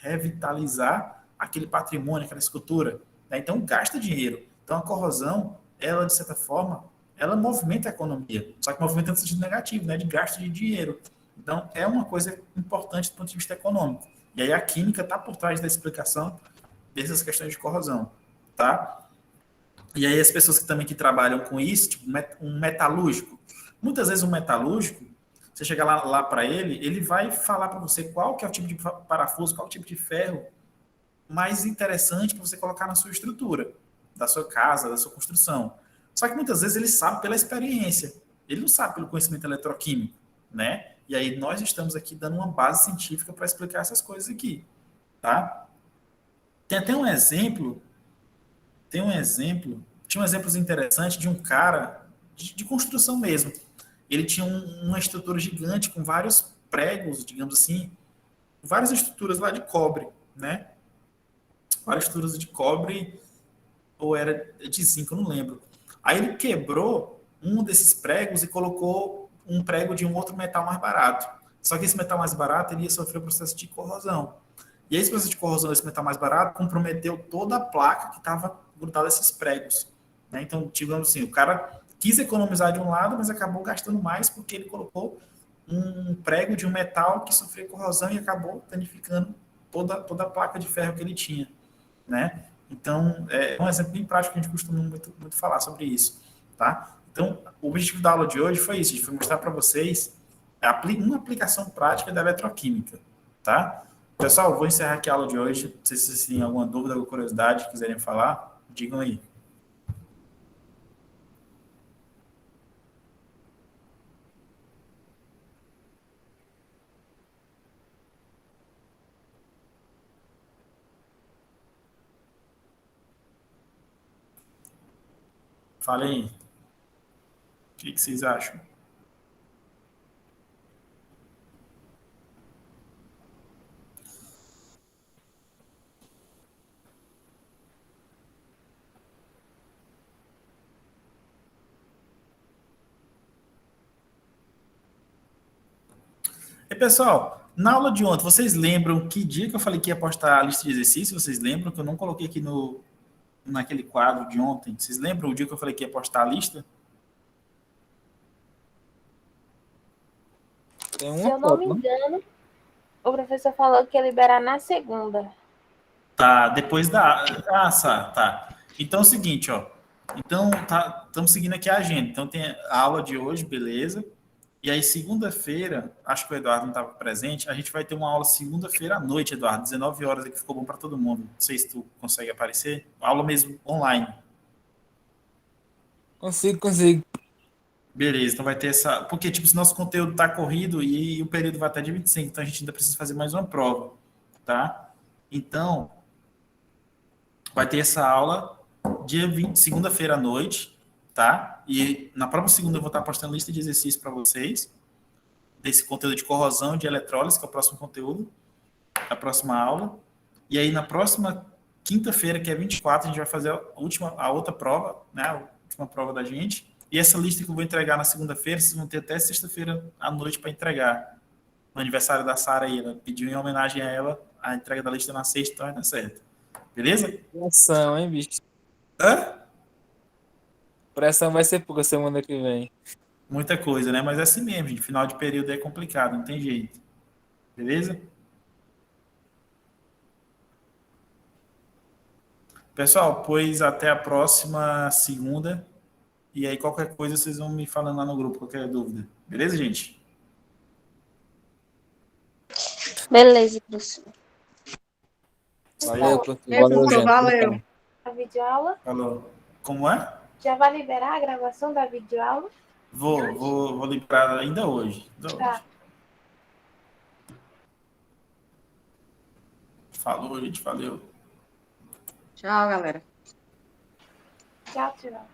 revitalizar aquele patrimônio, aquela escultura. Né? Então, gasta dinheiro. Então, a corrosão, ela, de certa forma, ela movimenta a economia. Só que movimenta no sentido negativo, né? De gasto de dinheiro. Então, é uma coisa importante do ponto de vista econômico. E aí a química está por trás da explicação dessas questões de corrosão, tá? E aí as pessoas que trabalham com isso, tipo um metalúrgico, muitas vezes um metalúrgico, você chega lá para ele vai falar para você qual que é o tipo de parafuso, qual é o tipo de ferro mais interessante para você colocar na sua estrutura, da sua casa, da sua construção. Só que muitas vezes ele sabe pela experiência, ele não sabe pelo conhecimento eletroquímico, né? E aí nós estamos aqui dando uma base científica para explicar essas coisas aqui, tá? Tem até um exemplo, tinha um exemplo interessante de um cara de construção mesmo. Ele tinha uma estrutura gigante com vários pregos, digamos assim, várias estruturas lá de cobre, né? Várias estruturas de cobre ou era de zinco, eu não lembro. Aí ele quebrou um desses pregos e colocou um prego de um outro metal mais barato. Só que esse metal mais barato ele ia sofrer o processo de corrosão. E esse processo de corrosão desse metal mais barato comprometeu toda a placa que estava grudada a esses pregos. Né? Então, digamos assim, o cara quis economizar de um lado, mas acabou gastando mais porque ele colocou um prego de um metal que sofreu corrosão e acabou danificando toda a placa de ferro que ele tinha. Né? Então, é um exemplo bem prático que a gente costuma muito falar sobre isso. Tá? Então, o objetivo da aula de hoje foi isso, a gente foi mostrar para vocês uma aplicação prática da eletroquímica. Tá? Pessoal, vou encerrar aqui a aula de hoje. Não sei se vocês têm alguma dúvida, alguma curiosidade, quiserem falar, digam aí. Falem aí. O que vocês acham? E pessoal, na aula de ontem, vocês lembram que dia que eu falei que ia postar a lista de exercícios? Vocês lembram que eu não coloquei aqui naquele quadro de ontem? Vocês lembram o dia que eu falei que ia postar a lista? Tem Se uma eu não foto, me não? engano, o professor falou que ia liberar na segunda. Tá, depois da. Ah, tá. Então é o seguinte, ó. Então, estamos seguindo aqui a agenda. Então, tem a aula de hoje, beleza? E aí, segunda-feira, acho que o Eduardo não estava presente, a gente vai ter uma aula segunda-feira à noite, Eduardo, 19 horas, que ficou bom para todo mundo. Não sei se tu consegue aparecer. Aula mesmo online. Consigo. Beleza, então vai ter essa. Porque, tipo, se nosso conteúdo está corrido e o período vai até de 25, então a gente ainda precisa fazer mais uma prova, tá? Então, vai ter essa aula dia 20, segunda-feira à noite, tá? E na próxima segunda eu vou estar postando lista de exercícios para vocês, desse conteúdo de corrosão de eletrólise, que é o próximo conteúdo, da próxima aula. E aí na próxima quinta-feira, que é 24, a gente vai fazer a outra prova, né? A última prova da gente. E essa lista que eu vou entregar na segunda-feira, vocês vão ter até sexta-feira à noite para entregar. No aniversário da Sara aí, ela pediu em homenagem a ela a entrega da lista na sexta, então vai dar certo. Beleza? Pressão, hein, bicho? Hã? Pressão vai ser pouca semana que vem. Muita coisa, né? Mas é assim mesmo, gente. Final de período é complicado, não tem jeito. Beleza? Pessoal, pois até a próxima segunda. E aí, qualquer coisa, vocês vão me falando lá no grupo, qualquer dúvida. Beleza, gente? Beleza, professor. Valeu, Então, professor. Ei, Valeu, professor, gente. valeu. a videoaula, Falou. Como é? já vai liberar a gravação da videoaula? Vou liberar ainda hoje. Tá. Falou, gente. Valeu. Tchau, galera. Tchau.